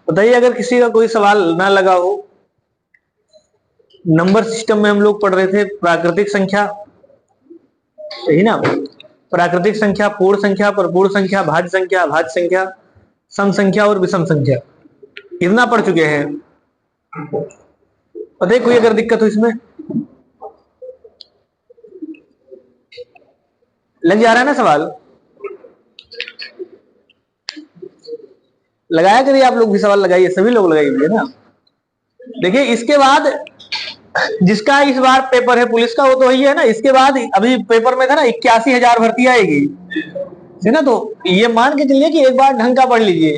बताइए अगर किसी का कोई सवाल ना लगा हो। नंबर सिस्टम में हम लोग पढ़ रहे थे प्राकृतिक संख्या, सही ना। प्राकृतिक संख्या, पूर्ण संख्या, परपूर्ण संख्या, भाज्य संख्या, अभाज्य संख्या, सम संख्या और विषम संख्या, कितना पढ़ चुके हैं। पता है कोई अगर दिक्कत हो इसमें? लग जा रहा है ना सवाल? लगाया करिए, आप लोग भी सवाल लगाइए, सभी लोग लगाइए ना। देखिए इसके बाद जिसका इस बार पेपर है पुलिस का वो तो वही है ना। इसके बाद अभी पेपर में था ना 81,000 भर्ती आएगी, है ना। तो ये मान के चलिए कि एक बार ढंग का पढ़ लीजिए,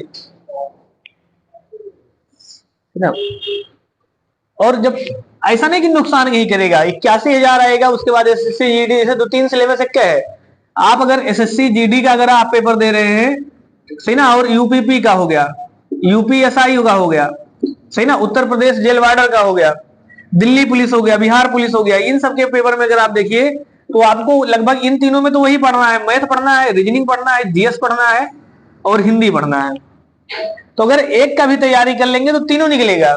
है ना। और जब ऐसा नहीं कि नुकसान नहीं करेगा, 81,000 आएगा, उसके बाद एसएससी जीडी, ऐसे दो तीन सिलेबस एक है। आप अगर एसएससी जीडी का अगर आप पेपर दे रहे हैं, सही ना, और यूपीपी का हो गया, यूपीएसआई का हो गया, सही ना, उत्तर प्रदेश जेल वार्डर का हो गया, दिल्ली पुलिस हो गया, बिहार पुलिस हो गया, इन सबके पेपर में अगर आप देखिए तो आपको लगभग इन तीनों में तो वही पढ़ना है, मैथ पढ़ना है, रीजनिंग पढ़ना है, जीएस पढ़ना है और हिंदी पढ़ना है। तो अगर एक का भी तैयारी कर लेंगे तो तीनों निकलेगा।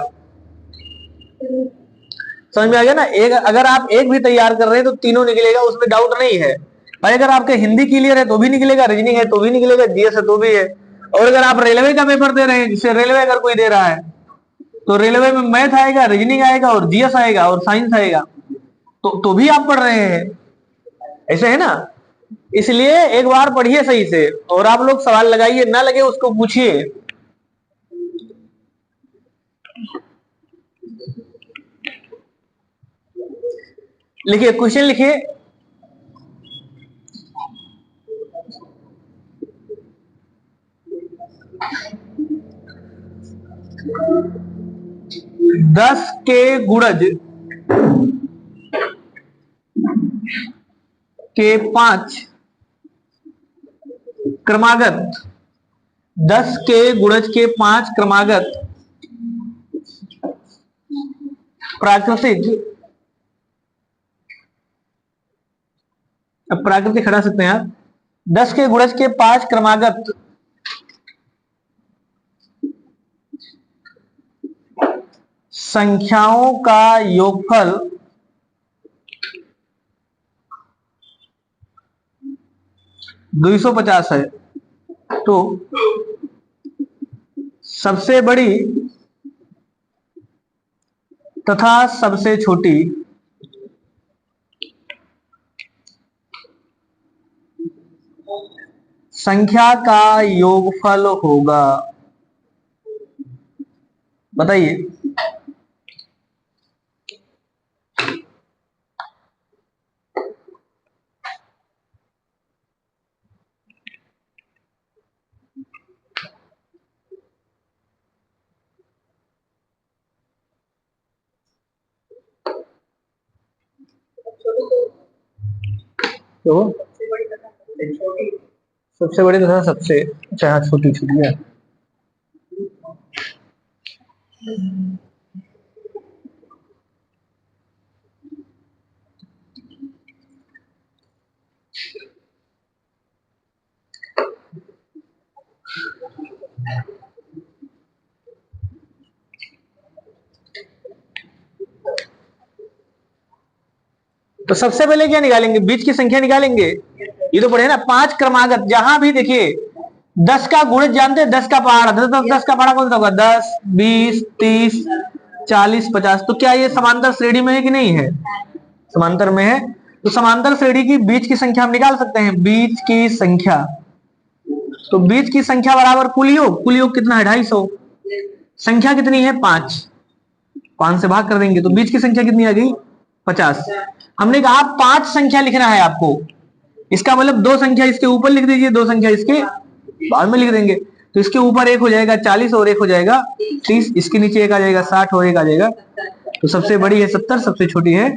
समझ में आ गया ना। एक अगर आप एक भी तैयार कर रहे हैं तो तीनों निकलेगा, उसमें डाउट नहीं है भाई। अगर आपके हिंदी क्लियर है तो भी निकलेगा, रीजनिंग है तो भी निकलेगा, जीएस है तो भी है। और अगर आप रेलवे का पेपर दे रहे हैं, जिससे रेलवे अगर कोई दे रहा है तो रेलवे में मैथ आएगा, रीजनिंग आएगा और जीएस आएगा और साइंस आएगा, तो भी आप पढ़ रहे हैं, ऐसे है ना। इसलिए एक बार पढ़िए सही से, और आप लोग सवाल लगाइए, ना लगे उसको पूछिए। लिखिए, क्वेश्चन लिखिए। दस के गुणज के 5 क्रमागत, 10 के गुणज के 5 क्रमागत प्राकृतिक, अब प्राकृतिक हटा सकते हैं आप, 10 के गुणज के 5 क्रमागत संख्याओं का योगफल 250 है। तो सबसे बड़ी तथा सबसे छोटी संख्या का योगफल होगा। बताइए। तो सबसे बड़ी तथा सबसे, अच्छा छोटी छोटी है। तो सबसे पहले क्या निकालेंगे? बीच की संख्या निकालेंगे। ये तो पढ़े ना, 5 क्रमागत, जहां भी देखिए 10 का गुणज जानते हैं, 10 का पहाड़ा, 10 का पहाड़ा कौन सा होगा? 10, 20, 30, 40, 50। तो क्या ये समांतर श्रेणी में है कि नहीं है? समांतर में है। तो समांतर श्रेणी की बीच की संख्या हम निकाल सकते हैं। बीच की संख्या, तो बीच की संख्या बराबर कुल योग। कुल योग कितना है? 250। संख्या कितनी है? 5। 5 से भाग कर देंगे तो बीच की संख्या कितनी आ गई? 50। हमने कहा 5 संख्या लिखना है आपको, इसका मतलब 2 संख्या इसके ऊपर लिख दीजिए, 2 संख्या इसके बाद में लिख देंगे। तो इसके ऊपर एक हो जाएगा 40 और एक हो जाएगा 30, इसके नीचे एक आ जाएगा 60 और एक आ जाएगा, तो सबसे बड़ी है 70, सबसे छोटी है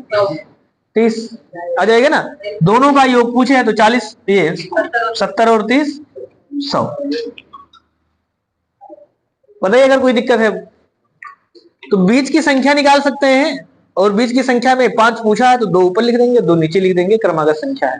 30 आ जाएगा ना। दोनों का योग पूछे है तो 40, ये 70 और 30 100। बताइए अगर कोई दिक्कत है। तो बीच की संख्या निकाल सकते हैं, और बीच की संख्या में 5 पूछा है तो 2 ऊपर लिख देंगे, 2 नीचे लिख देंगे, क्रमागत संख्या है।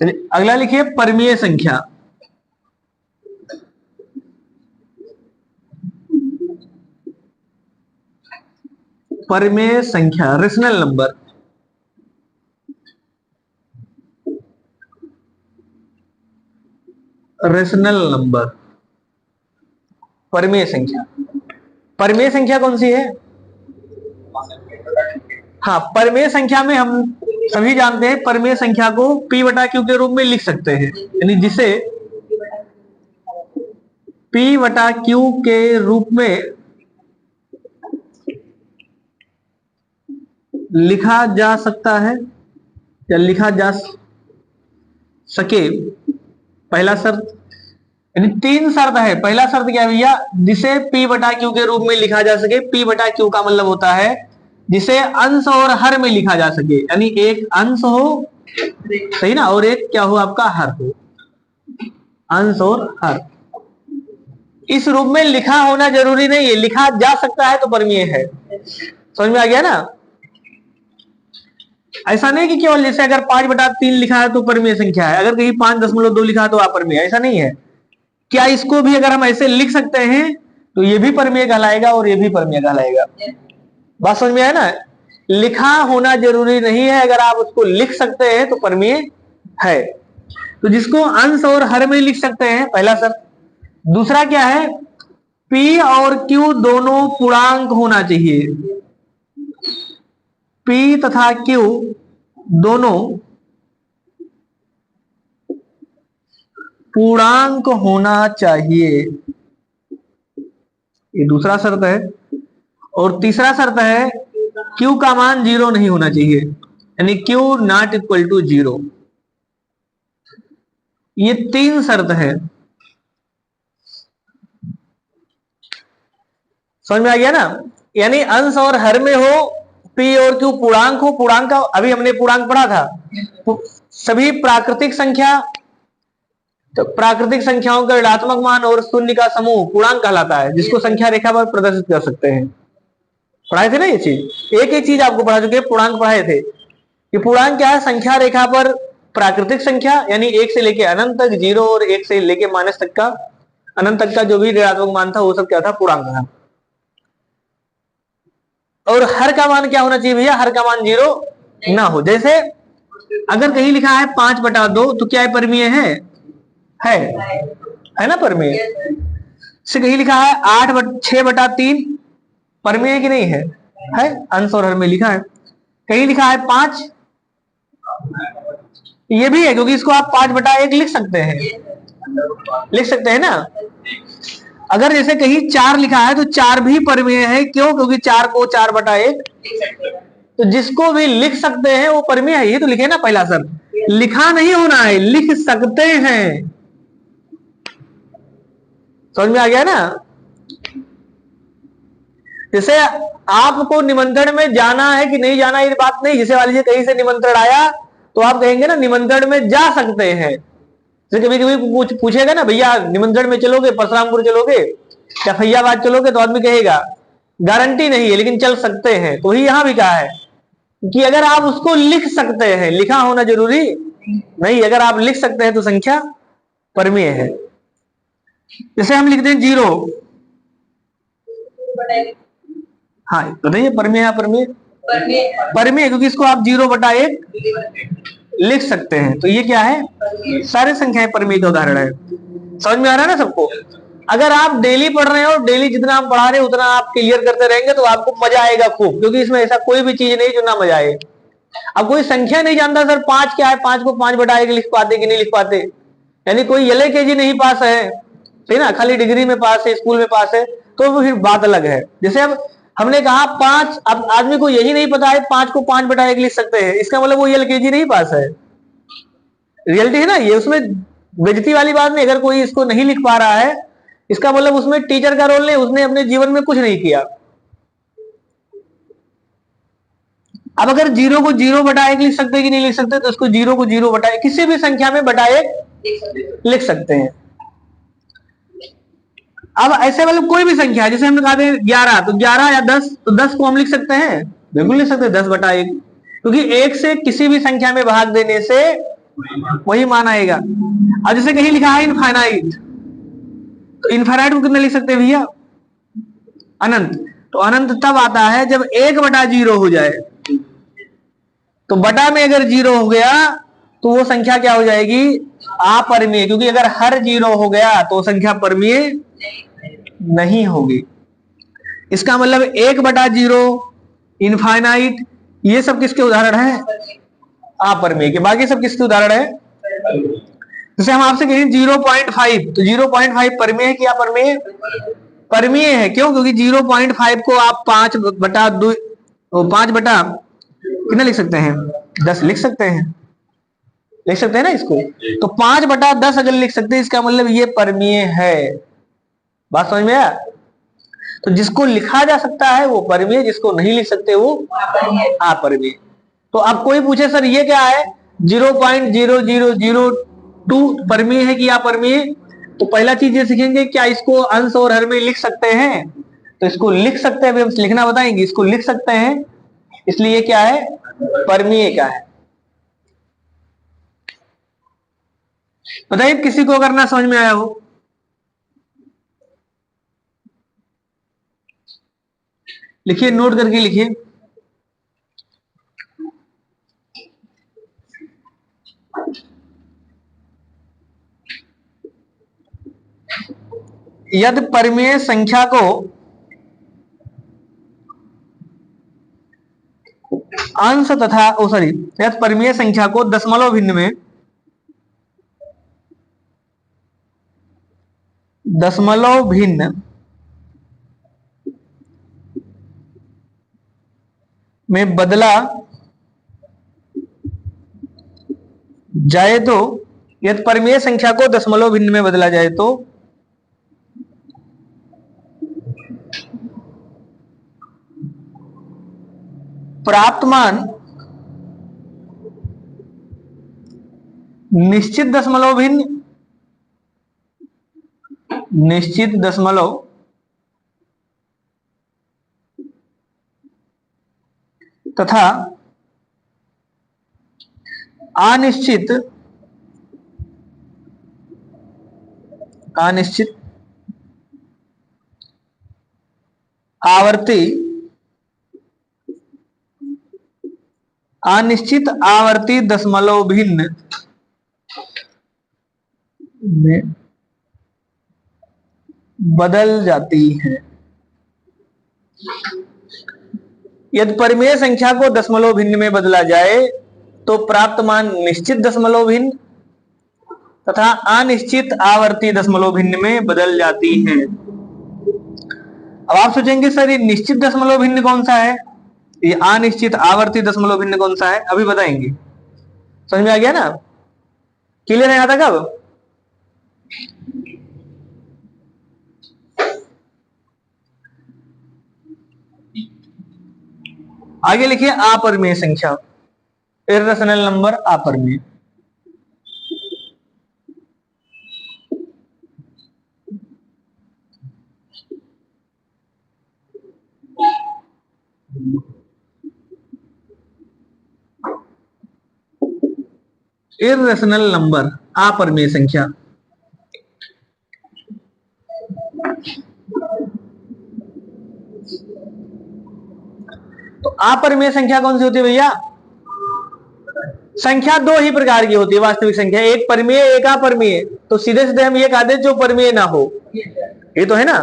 चलिए अगला लिखिए परमीय संख्या। परमेय संख्या रेशनल नंबर। रेशनल नंबर परमेय संख्या। परमेय संख्या कौन सी है? हाँ, परमेय संख्या में हम सभी जानते हैं परमेय संख्या को p बटा q के रूप में लिख सकते हैं, यानी जिसे p बटा q के रूप में लिखा जा सकता है या लिखा जा सके। पहला शर्त, यानी तीन शर्त है। पहला शर्त क्या है भैया? जिसे p बटा q के रूप में लिखा जा सके। p बटा q का मतलब होता है जिसे अंश और हर में लिखा जा सके, यानी एक अंश हो, सही ना, और एक क्या हो आपका हर हो। अंश और हर इस रूप में लिखा होना जरूरी नहीं है, लिखा जा सकता है तो परमीय है। समझ में आ गया ना? ऐसा नहीं कि केवल जैसे अगर 5/3 लिखा है तो परमीय संख्या है, अगर कहीं 5.2 लिखा है तो अपरमीय, ऐसा नहीं है। क्या इसको भी अगर हम ऐसे लिख सकते हैं तो ये भी परमीय कहलाएगा और ये भी परमीय कहलाएगा। बात समझ में आया ना? लिखा होना जरूरी नहीं है, अगर आप उसको लिख सकते हैं तो परमीय है। तो जिसको अंश और हर में लिख सकते हैं, पहला शर्त। दूसरा क्या है? p और q दोनों पूर्णांक होना चाहिए। p तथा q दोनों पूर्णांक होना चाहिए, ये दूसरा शर्त है। और तीसरा शर्त है q का मान 0 नहीं होना चाहिए, यानी q नॉट इक्वल टू 0। ये तीन शर्त है। समझ में आ गया ना? यानी अंश और हर में हो, p और q पूर्णांक हो। पूर्णांक का अभी हमने पूर्णांक पढ़ा था, सभी प्राकृतिक संख्या, तो प्राकृतिक संख्याओं का ऋणात्मक मान और शून्य का समूह पूर्णांक कहलाता है, जिसको संख्या रेखा पर प्रदर्शित कर सकते हैं। पढ़ाए थे ना ये चीज, एक एक चीज आपको पढ़ा चुके, पूर्णांक पढ़ाए थे। ये पूर्णांक क्या है? संख्या रेखा पर प्राकृतिक संख्या, यानी 1 से लेके अनंत तक, 0 और 1 से लेके माइनस तक का, अनंत तक का जो भी ऋणात्मक मान था वो सब क्या था? पूर्णांक था। और हर का मान क्या होना चाहिए भैया? हर का मान 0 ना हो। जैसे अगर कहीं लिखा है 5/2 तो क्या है? परमीय है ना? परमीय। से कहीं लिखा है 6/3, परमीय है कि नहीं है? अंश और हर में लिखा है। कहीं लिखा है 5, ये भी है, क्योंकि इसको आप 5/1 लिख सकते हैं, लिख सकते हैं ना। अगर जैसे कहीं 4 लिखा है तो 4 भी परमीय है। क्यों? क्योंकि 4 को 4/1, तो जिसको भी लिख सकते हैं वो परमीय है। ये तो लिखे ना पहला शब्द, लिखा नहीं होना है, लिख सकते हैं। समझ में आ गया ना? जैसे आपको निमंत्रण में जाना है कि नहीं जाना, ये बात नहीं। जैसे वाली कहीं से निमंत्रण आया तो आप कहेंगे ना निमंत्रण में जा सकते हैं। जैसे कभी कभी पूछेगा ना, भैया निमंत्रण में चलोगे, परशुरामपुर चलोगे या फैयाबाद चलोगे, तो आदमी कहेगा गारंटी नहीं है लेकिन चल सकते हैं। तो ही यहां भी कहा है कि अगर आप उसको लिख सकते हैं, लिखा होना जरूरी नहीं, अगर आप लिख सकते हैं तो संख्या परमीय है। जैसे हम लिखते हैं 0, हाँ बताइए परमीय है परमीय? परमीय, क्योंकि इसको आप 0/1 लिख सकते हैं। तो ये क्या है? सारी संख्याएं परमीय का उदाहरण है। समझ में आ रहा है ना सबको? अगर आप डेली पढ़ रहे हो, डेली जितना आप पढ़ा रहे हो उतना आप क्लियर करते रहेंगे तो आपको मजा आएगा खूब, क्योंकि इसमें ऐसा कोई भी चीज नहीं जो ना मजा आए। अब कोई संख्या नहीं जानता सर 5 क्या है, 5 को 5/1 लिख पाते कि नहीं लिख पाते, यानी कोई LKG नहीं पास है, सही ना, खाली डिग्री में पास है, स्कूल में पास है, तो फिर बात अलग है। जैसे अब हमने कहा 5, अब आदमी को यही नहीं पता है 5 को 5/1 लिख सकते हैं, इसका मतलब वो LKG नहीं पास है। रियलिटी है ना ये, उसमें बेइज्जती वाली बात नहीं। अगर कोई इसको नहीं लिख पा रहा है, इसका मतलब उसमें टीचर का रोल नहीं, उसने अपने जीवन में कुछ नहीं किया। अब अगर 0 को 0/1 लिख सकते कि नहीं लिख सकते, तो उसको 0 को 0/1 किसी भी संख्या में /1 लिख सकते हैं। अब ऐसे मतलब कोई भी संख्या, जैसे हमने कहा 11, तो 11 या 10, तो 10 को हम लिख सकते हैं, बिल्कुल लिख सकते हैं 10/1, क्योंकि 1 से किसी भी संख्या में भाग देने से वही मान आएगा। अब जैसे कहीं लिखा है इनफाइनाइट, तो इनफाइनाइट को कितना लिख सकते हैं भैया? अनंत। तो अनंत तब आता है जब 1/0 हो जाए। तो बटा में अगर 0 हो गया तो वो संख्या क्या हो जाएगी? अपरिमेय, क्योंकि अगर हर 0 हो गया तो संख्या परिमेय नहीं होगी। इसका मतलब 1/0, इनफाइनाइट, ये सब किसके उदाहरण है? अपरिमेय के। बाकी सब किसके उदाहरण है? जैसे हम आपसे कहें 0.5, तो 0.5 परिमेय है कि अपरिमेय? परिमेय है। क्यों? क्योंकि 0.5 को आप 5/2, 5 बटा कितना लिख सकते हैं? 10 लिख सकते हैं, लिख सकते हैं ना इसको। तो 5/10 अगर लिख सकते हैं, इसका मतलब ये परिमेय है। बात समझ में आया? तो जिसको लिखा जा सकता है वो परिमेय, जिसको नहीं लिख सकते वो अपरिमेय। तो अब कोई पूछे सर ये क्या है? 0.0002 परिमेय है कि अपरिमेय? तो पहला चीज ये सीखेंगे, क्या इसको अंश और हर में लिख सकते हैं? तो इसको लिख सकते हैं, अभी हम लिखना बताएंगे। इसको लिख सकते हैं, इसलिए ये क्या है? परिमेय का है। बताइए किसी को अगर ना समझ में आया हो। लिखिए, नोट करके लिखिए। यदि परिमेय संख्या को अंश तथा यदि परिमेय संख्या को दशमलव भिन्न में बदला जाए तो, यदि परिमेय संख्या को दशमलव भिन्न में बदला जाए तो प्राप्त मान निश्चित दशमलव तथा अनिश्चित आवर्ती दशमलव भिन्न में बदल जाती है। यदि परिमेय संख्या को दशमलव भिन्न में बदला जाए तो प्राप्त मान निश्चित दशमलव भिन्न तथा अनिश्चित आवर्ती दशमलव भिन्न में बदल जाती है। अब आप सोचेंगे सर ये निश्चित दशमलव भिन्न कौन सा है, ये अनिश्चित आवर्ती दशमलव भिन्न कौन सा है? अभी बताएंगे। समझ में आ गया ना? क्लियर है यहां तक? अब आगे लिखिए अपरिमेय संख्या, इर्रेशनल नंबर अपरिमेय। इर्रेशनल नंबर अपरिमेय संख्या। तो अपरिमेय संख्या कौन सी होती है भैया? संख्या दो ही प्रकार की होती है वास्तविक संख्या, एक परिमेय एक अपरिमेय। तो सीधे सीधे हम ये कह दे जो परिमेय ना हो, ये तो है ना।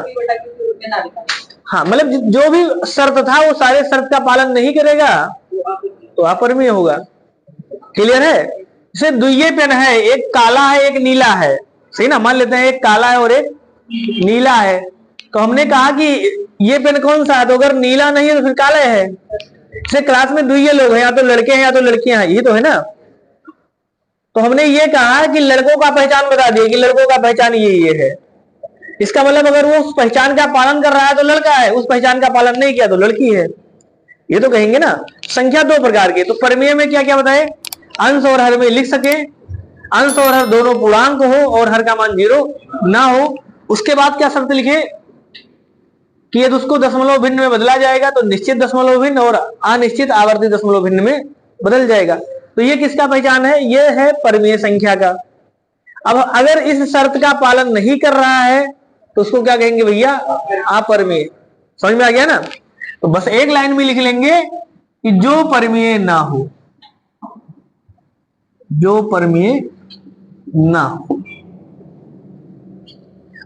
हाँ, मतलब जो भी शर्त था वो सारे शर्त का पालन नहीं करेगा तो अपरिमेय होगा। क्लियर है? जैसे दुइये पेन है, एक काला है एक नीला है, सही ना? मान लेते हैं एक काला है और एक नीला है। तो हमने कहा कि ये पेन कौन सा है, तो अगर नीला नहीं है तो फिर काला है। जैसे क्लास में दुइये लोग हैं, या तो लड़के हैं या तो लड़कियां हैं, ये तो है ना। तो हमने ये कहा कि लड़कों का पहचान बता दिए कि लड़कों का पहचान ये है। इसका मतलब अगर वो उस पहचान का पालन कर रहा है तो लड़का है, उस पहचान का पालन नहीं किया तो लड़की है। ये तो कहेंगे ना। संख्या दो प्रकार की। तो परिमेय में क्या क्या बताए? अंश और हर में लिख सके, अंश और हर दोनों पूर्णांक हो और हर का मान 0 ना हो। उसके बाद क्या शर्त लिखे कि यदि उसको दशमलव भिन्न में बदला जाएगा तो निश्चित दशमलव भिन्न और अनिश्चित आवर्ती दशमलव भिन्न में बदल जाएगा। तो ये किसका पहचान है? ये है परमीय संख्या का। अब अगर इस शर्त का पालन नहीं कर रहा है तो उसको क्या कहेंगे भैया? अपरमेय। समझ में आ गया ना? तो बस एक लाइन में लिख लेंगे कि जो परमीय ना हो, जो परमीय ना हो।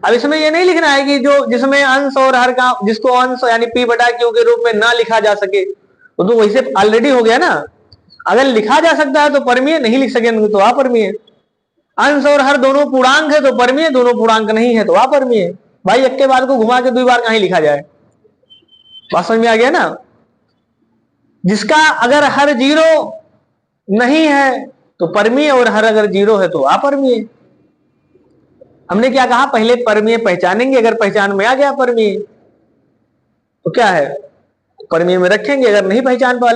अब इसमें ये नहीं लिखना है कि जो जिसमें अंश और हर का, जिसको अंश यानी p बटा q के रूप में ना लिखा जा सके, तो वैसे ऑलरेडी हो गया ना। अगर लिखा जा सकता है तो परमीय, नहीं लिख सकेंगे तो अपरमीय। अंश और हर दोनों पूर्णांक है तो परमीय, दोनों पूर्णांक नहीं है तो अपरमीय। भाई एक के बाद को घुमा के 2 बार कहीं लिखा जाए? बात समझ में आ गया ना? जिसका अगर हर 0 नहीं है तो परमीय, और हर अगर 0 है तो अपरमीय। हमने क्या कहा? पहले परमीय पहचानेंगे, अगर पहचान में आ गया परमीय तो क्या है, परमीय में रखेंगे। अगर नहीं पहचान पा,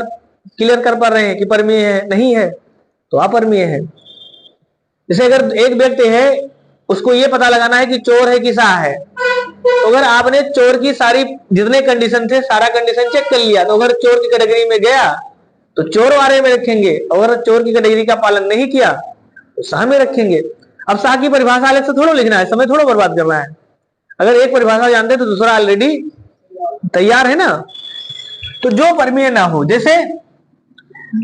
क्लियर कर पा रहे हैं कि परमीय है नहीं है तो अपरमीय है। जैसे अगर एक व्यक्ति है, उसको ये पता लगाना है कि चोर है कि साह है, तो अगर आपने चोर की सारी जितने कंडीशन थे सारा कंडीशन चेक कर लिया, तो अगर चोर की कैटेगरी में गया तो चोर वाले में रखेंगे, अगर चोर की कैटेगरी का पालन नहीं किया तो साह में रखेंगे। अब साह की परिभाषा अलग से थोड़ा लिखना है, समय थोड़ा बर्बाद करना है। अगर एक परिभाषा जानते तो दूसरा ऑलरेडी तैयार है ना। तो जो परमीय ना हो, जैसे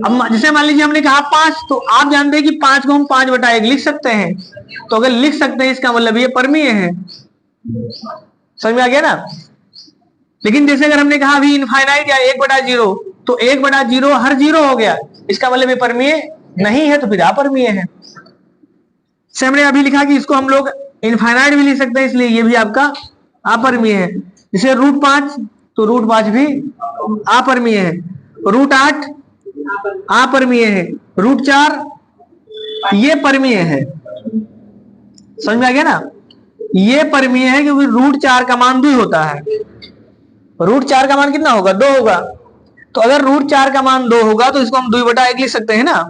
अब जैसे मान लीजिए हमने कहा 5, तो आप जानते हैं कि 5 को हम 5/1 लिख सकते हैं। तो अगर लिख सकते हैं इसका मतलब ये परमीय है। समझ में आ गया ना? लेकिन जैसे अगर हमने कहा अभी इनफाइनाइट या 1/0, तो 1/0 हर 0 हो गया, इसका मतलब ये परमीय नहीं है, तो फिर अपरमीय है। से हमने अभी लिखा कि इसको हम लोग इनफाइनाइट भी लिख सकते हैं, इसलिए ये भी आपका अपरमीय है। जैसे √5, तो √5 भी अपरमीय है। √8 अपरमीय है। √4 ये परमीय है। समझ में आ गया ना? ये परमीय है क्योंकि √4 का मान 2 होता है। √4 का मान कितना होगा? 2 होगा। तो अगर √4 का मान 2 होगा तो इसको हम 2/1 लिख सकते हैं ना।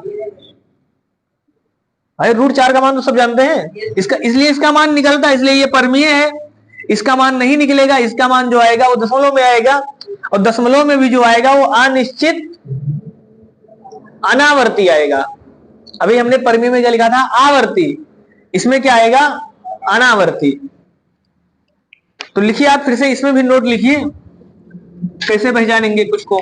भाई √4 का मान तो सब जानते हैं, इसका इसलिए इसका मान निकलता है, इसलिए ये परमीय है। इसका मान नहीं निकलेगा, इसका मान जो आएगा वो दशमलव में आएगा, और दशमलव में भी जो आएगा वो अनिश्चित अनावर्ती आएगा। अभी हमने परमीय में क्या लिखा था? आवर्ती। इसमें क्या आएगा? अनावर्ती। तो लिखिए आप फिर से, इसमें भी नोट लिखिए कैसे पहचानेंगे कुछ को।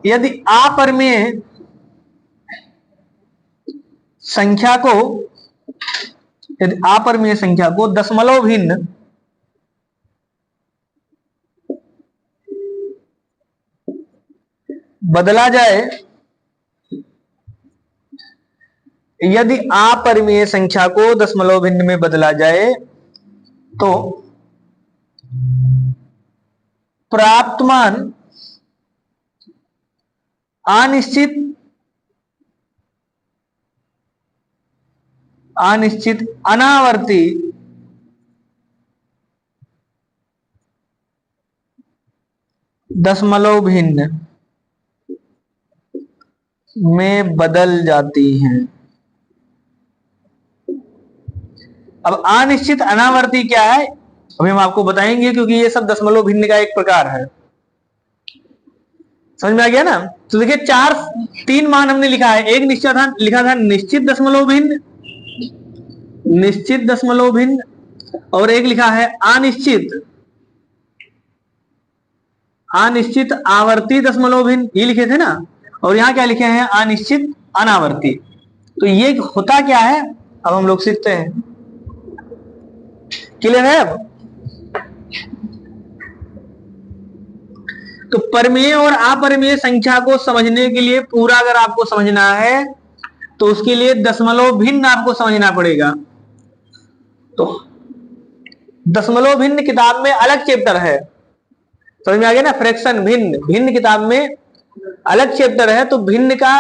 यदि अपरमेय संख्या को, यदि अपरमेय संख्या को दशमलव भिन्न बदला जाए, यदि अपरमेय संख्या को दशमलव भिन्न में बदला जाए तो प्राप्त मान अनिश्चित अनावर्ती दशमलव भिन्न में बदल जाती हैं। अब अनिश्चित अनावर्ती क्या है अभी हम आपको बताएंगे, क्योंकि ये सब दशमलव भिन्न का एक प्रकार है। समझ में आ गया ना? तो देखिए 3 मान हमने लिखा है। एक निश्चित था, लिखा था निश्चित दशमलव भिन्न, निश्चित दशमलव भिन्न, और एक लिखा है अनिश्चित आवर्ती दशमलव भिन्न, ये लिखे थे ना। और यहां क्या लिखे हैं? अनिश्चित अनावर्ती। तो ये होता क्या है अब हम लोग सीखते हैं। क्लियर है? अब तो परमीय और अपरमीय संख्या को समझने के लिए, पूरा अगर आपको समझना है तो उसके लिए दशमलव भिन्न आपको समझना पड़ेगा। तो दशमलव भिन्न किताब में अलग चैप्टर है, समझ में आ गया ना? फ्रैक्शन भिन्न, भिन्न किताब में अलग चैप्टर है। तो भिन्न का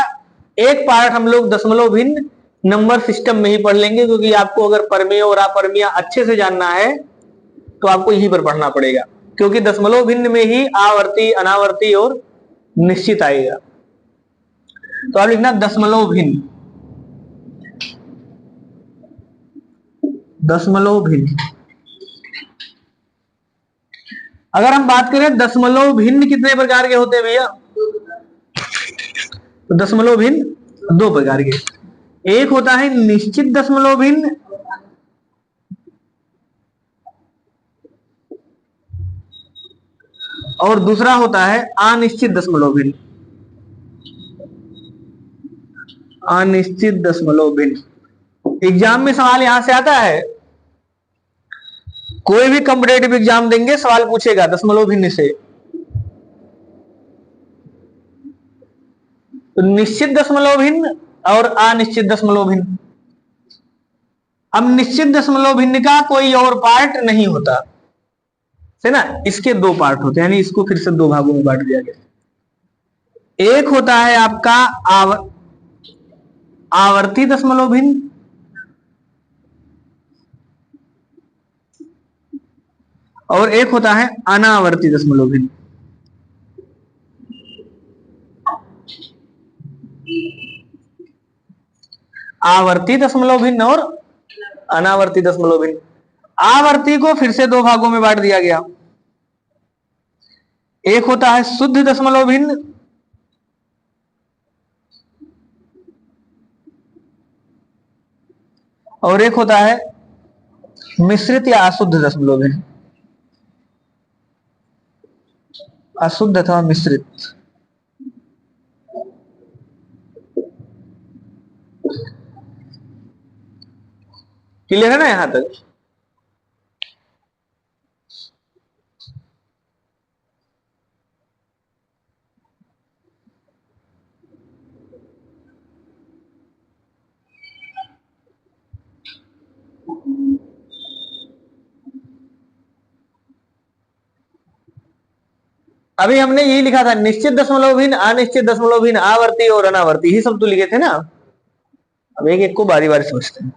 एक पार्ट हम लोग दशमलव भिन्न नंबर सिस्टम में ही पढ़ लेंगे, क्योंकि आपको अगर परमेय और अपरमेय अच्छे से जानना है तो आपको यहीं पर पढ़ना पड़ेगा, क्योंकि दशमलव भिन्न में ही आवर्ती, अनावर्ती और निश्चित आएगा। तो आप लिखना दशमलव भिन्न, दशमलव भिन्न। अगर हम बात करें दशमलव भिन्न कितने प्रकार के होते हैं भैया, तो दशमलव भिन्न दो प्रकार के। एक होता है निश्चित दशमलव भिन्न, और दूसरा होता है अनिश्चित दशमलव भिन्न। अनिश्चित दशमलव भिन्न एग्जाम में सवाल यहां से आता है, कोई भी कॉम्पिटेटिव एग्जाम देंगे सवाल पूछेगा दशमलव भिन्न से। तो निश्चित दशमलव भिन्न और अनिश्चित दशमलव भिन्न। अब निश्चित दशमलव भिन्न का कोई और पार्ट नहीं होता है ना, इसके दो पार्ट होते हैं, यानी इसको फिर से दो भागों में बांट दिया गया। एक होता है आपका आवर्ती दशमलव भिन्न, और एक होता है अनावर्ती दशमलव भिन्न। आवर्ती दशमलव भिन्न और अनावर्ती दशमलव भिन्न। आवर्ती को फिर से दो भागों में बांट दिया गया। एक होता है शुद्ध दशमलव भिन्न, और एक होता है मिश्रित या अशुद्ध दशमलव भिन्न। अशुद्ध अथवा मिश्रित। क्लियर है ना यहां तक? अभी हमने यही लिखा था, निश्चित दशमलव भिन्न, अनिश्चित दशमलव भिन्न, आवर्ती और अनावर्ती, ही सब तो लिखे थे ना। अब एक एक को बारी बारी समझते हैं।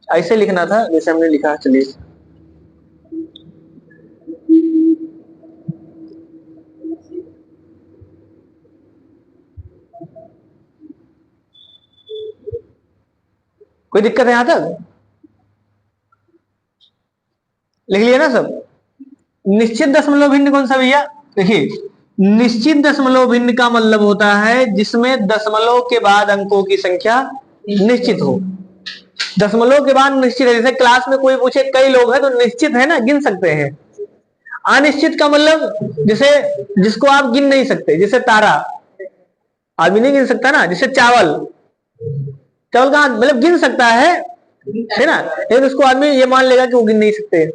ऐसे लिखना था जैसे हमने लिखा। चलिए, कोई दिक्कत है यहां तक? लिख लिया ना सब? निश्चित दशमलव भिन्न कौन सा भैया? देखिए, निश्चित दशमलव भिन्न का मतलब होता है जिसमें दशमलव के बाद अंकों की संख्या निश्चित हो। दशमलव के बाद निश्चित है, जैसे क्लास में कोई पूछे कई लोग हैं तो निश्चित है ना, गिन सकते हैं। अनिश्चित का मतलब जैसे जिसको आप गिन नहीं सकते, जैसे तारा आदमी नहीं गिन सकता ना, जैसे चावल, चावल का मतलब गिन सकता है ना, लेकिन उसको आदमी ये मान लेगा कि वो गिन नहीं सकते।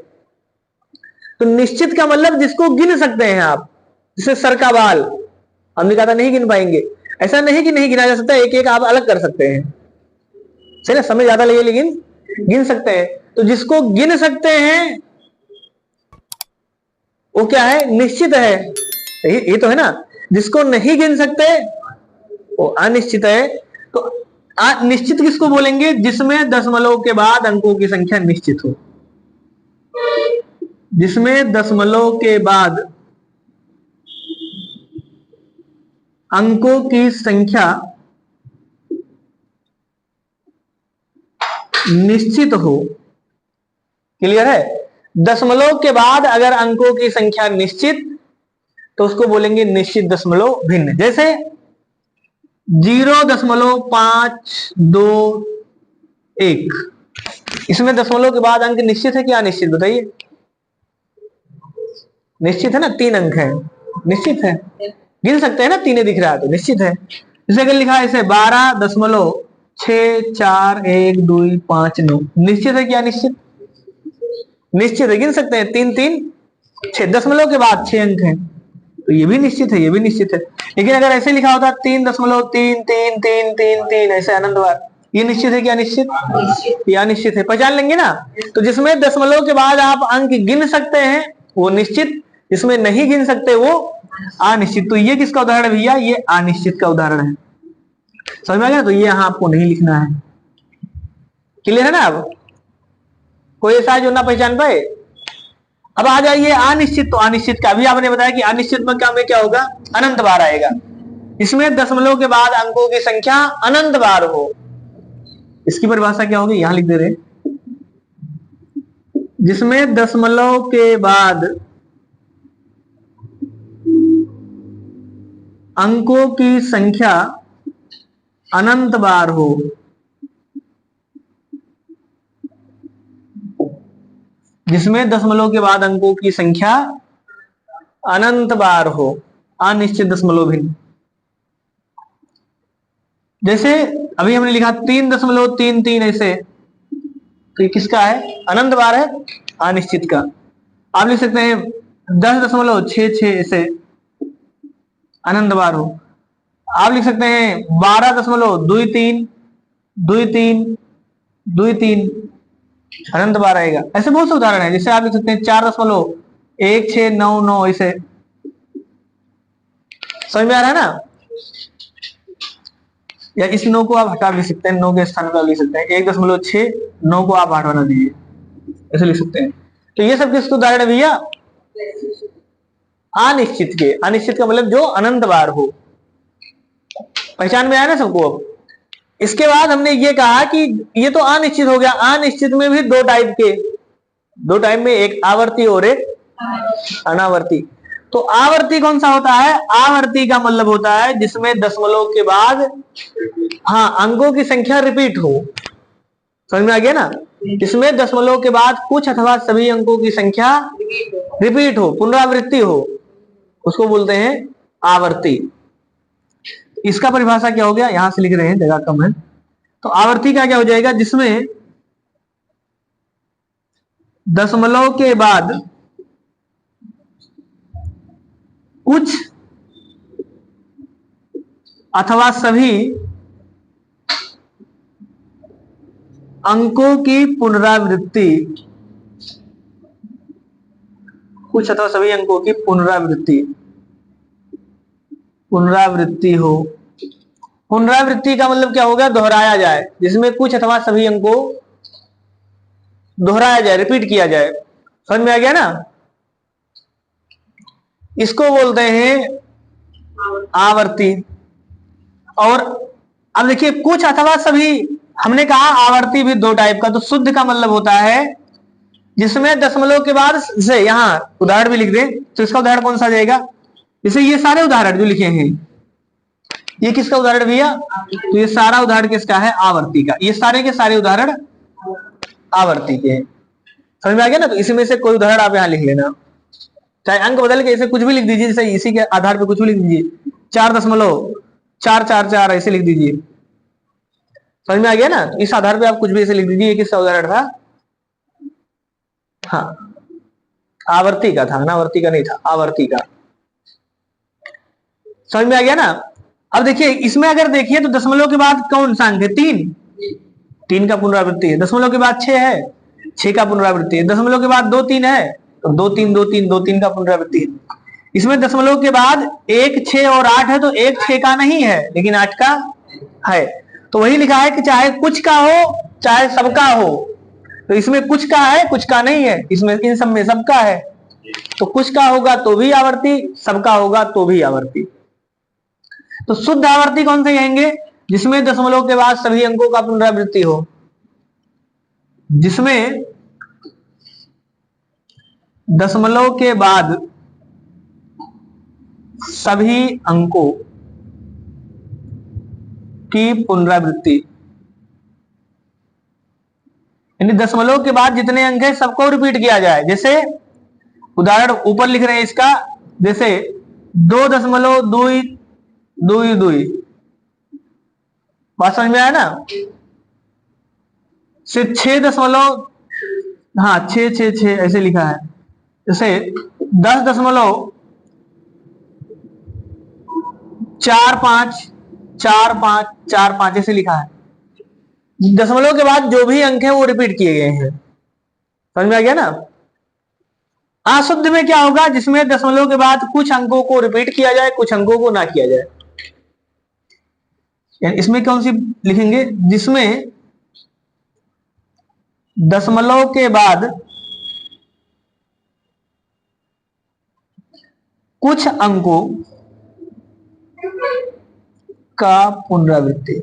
तो निश्चित का मतलब जिसको गिन सकते हैं आप, जैसे सर का बाल, हमने कहा था नहीं गिन पाएंगे, ऐसा नहीं कि नहीं गिना जा सकता, एक एक आप अलग कर सकते हैं, सही ना, समय ज्यादा लगे लेकिन गिन सकते हैं। तो जिसको गिन सकते हैं वो क्या है? निश्चित है। ये तो है ना। जिसको नहीं गिन सकते वो अनिश्चित है। तो निश्चित किसको बोलेंगे? जिसमें दशमलव के बाद अंकों की संख्या निश्चित हो। जिसमें दशमलव के बाद अंकों की संख्या निश्चित हो। क्लियर है? दशमलव के बाद अगर अंकों की संख्या निश्चित, तो उसको बोलेंगे निश्चित दशमलव भिन्न। जैसे 0.521, इसमें दशमलव के बाद अंक निश्चित है क्या अनिश्चित? बताइए। निश्चित है ना, 3 अंक है, निश्चित है, गिन सकते हैं ना, 3 दिख रहा है तो निश्चित है। जैसे अगर लिखा है इसे 12.64125 निश्चित है क्या अनिश्चित? निश्चित है, गिन सकते हैं, 3 3 6, दशमलव के बाद 6 अंक हैं तो ये भी निश्चित है, ये भी निश्चित है। लेकिन अगर ऐसे लिखा होता 3.33333 ऐसे अनंत बार, ये निश्चित है क्या अनिश्चित? या निश्चित है, पहचान लेंगे ना। तो जिसमें दशमलव के बाद आप अंक गिन सकते हैं वो निश्चित, जिसमें नहीं गिन सकते वो अनिश्चित। तो ये किसका उदाहरण है भैया? ये अनिश्चित का उदाहरण है। समझ में आ गया? तो ये यहां आपको नहीं लिखना है। क्लियर है ना? अब कोई ऐसा जो ना पहचान पाए। अब आ जाइए अनिश्चित। तो अनिश्चित का भी आपने बताया कि अनिश्चित में क्या होगा? अनंत बार आएगा। इसमें दशमलव के बाद अंकों की संख्या अनंत बार हो। इसकी परिभाषा क्या होगी, यहां लिख दे रहे, जिसमें दशमलव के बाद अंकों की संख्या अनंत बार हो। जिसमें दशमलव के बाद अंकों की संख्या अनंत बार हो, अनिश्चित दशमलव भिन्न। जैसे अभी हमने लिखा 3.33 ऐसे, तो ये किसका है, अनंत बार है, अनिश्चित का। आप लिख सकते हैं 10.66 ऐसे, अनंत बार हो। आप लिख सकते हैं 12.23 23 अनंत बार आएगा। ऐसे बहुत से उदाहरण है। जैसे आप लिख सकते हैं 4.1699 ऐसे। समझ में आ रहा है ना। या इस 9 को आप हटा भी सकते हैं, 9 के स्थान पर लिख सकते हैं 1.6, 9 को आप हटाना दीजिए, ऐसे लिख सकते हैं। तो ये सब किसके उदाहरण है भैया, अनिश्चित के। अनिश्चित का मतलब जो अनंत बार हो। पहचान में आया ना सबको। अब इसके बाद हमने ये कहा कि ये तो अनिश्चित हो गया। अनिश्चित में भी दो टाइप के, दो टाइप में, एक आवर्ती और एक अनावर्ती। तो आवर्ती कौन सा होता है, आवर्ती का मतलब होता है जिसमें दशमलव के बाद अंकों की संख्या रिपीट हो। समझ में आ गया ना। इसमें दशमलव के बाद कुछ अथवा सभी अंकों की संख्या रिपीट हो, पुनरावृत्ति हो, उसको बोलते हैं आवर्ती। इसका परिभाषा क्या हो गया, यहां से लिख रहे हैं, जगह कम है। तो आवर्ती का क्या हो जाएगा, जिसमें दशमलव के बाद कुछ अथवा सभी अंकों की पुनरावृत्ति, कुछ अथवा सभी अंकों की पुनरावृत्ति हो। पुनरावृत्ति का मतलब क्या होगा, दोहराया जाए, जिसमें कुछ अथवा सभी अंकों दोहराया जाए, रिपीट किया जाए। समझ में आ गया ना। इसको बोलते हैं आवर्ती। और अब देखिए, कुछ अथवा सभी, हमने कहा आवर्ती भी दो टाइप का। तो शुद्ध का मतलब होता है जिसमें दशमलव के बाद से, यहां उदाहरण भी लिख दें तो इसका उदाहरण कौन सा जाएगा, जैसे ये सारे उदाहरण जो लिखे हैं, ये किसका उदाहरण भैया, तो ये सारा उदाहरण किसका है, आवर्ती का। ये सारे के सारे उदाहरण आवर्ती के। समझ में आ गया ना। तो इसमें से कोई उदाहरण आप यहां लिख लेना, चाहे अंक बदल के ऐसे कुछ भी लिख दीजिए, जैसे इसी के आधार पर कुछ भी लिख दीजिए, 4.444 ऐसे लिख दीजिए। समझ में आ गया ना। तो इस आधार पे आप कुछ भी ऐसे लिख दीजिए। किसका उदाहरण था, आवर्ती का था, अनावर्ती का नहीं था, आवर्ती का। समझ में आ गया ना। अब देखिए, इसमें अगर देखिए तो दशमलव के बाद कौन सा अंक है, 3 का पुनरावृत्ति है। दशमलव के बाद 6 है, 6 का पुनरावृत्ति है। दशमलव के बाद 2 3 है, तो 2 3 का पुनरावृत्ति है। इसमें दशमलव के बाद 1 6 और 8 है, तो 1 6 का नहीं है लेकिन 8 का है। तो वही लिखा है कि चाहे कुछ का हो चाहे सबका हो। तो इसमें कुछ का है, कुछ का नहीं है, इसमें इन सब में सबका है। तो कुछ का होगा तो भी आवर्ती, सबका होगा तो भी आवर्ती। तो शुद्ध आवर्ती कौन से कहेंगे, जिसमें दशमलव के बाद सभी अंकों का पुनरावृत्ति हो, जिसमें दशमलव के बाद सभी अंकों की पुनरावृत्ति, यानी दशमलव के बाद जितने अंक है सबको रिपीट किया जाए। जैसे उदाहरण ऊपर लिख रहे हैं इसका, जैसे 2.222, बात समझ में आया ना। सिर्फ 6.666 ऐसे लिखा है। जैसे 10.454545 ऐसे लिखा है। दशमलव के बाद जो भी अंक है वो रिपीट किए गए हैं। समझ में आ गया ना। अशुद्ध में क्या होगा, जिसमें दशमलव के बाद कुछ अंकों को रिपीट किया जाए, कुछ अंकों को ना किया जाए। इसमें कौन सी लिखेंगे, जिसमें दशमलव के बाद कुछ अंकों का पुनरावृत्ति,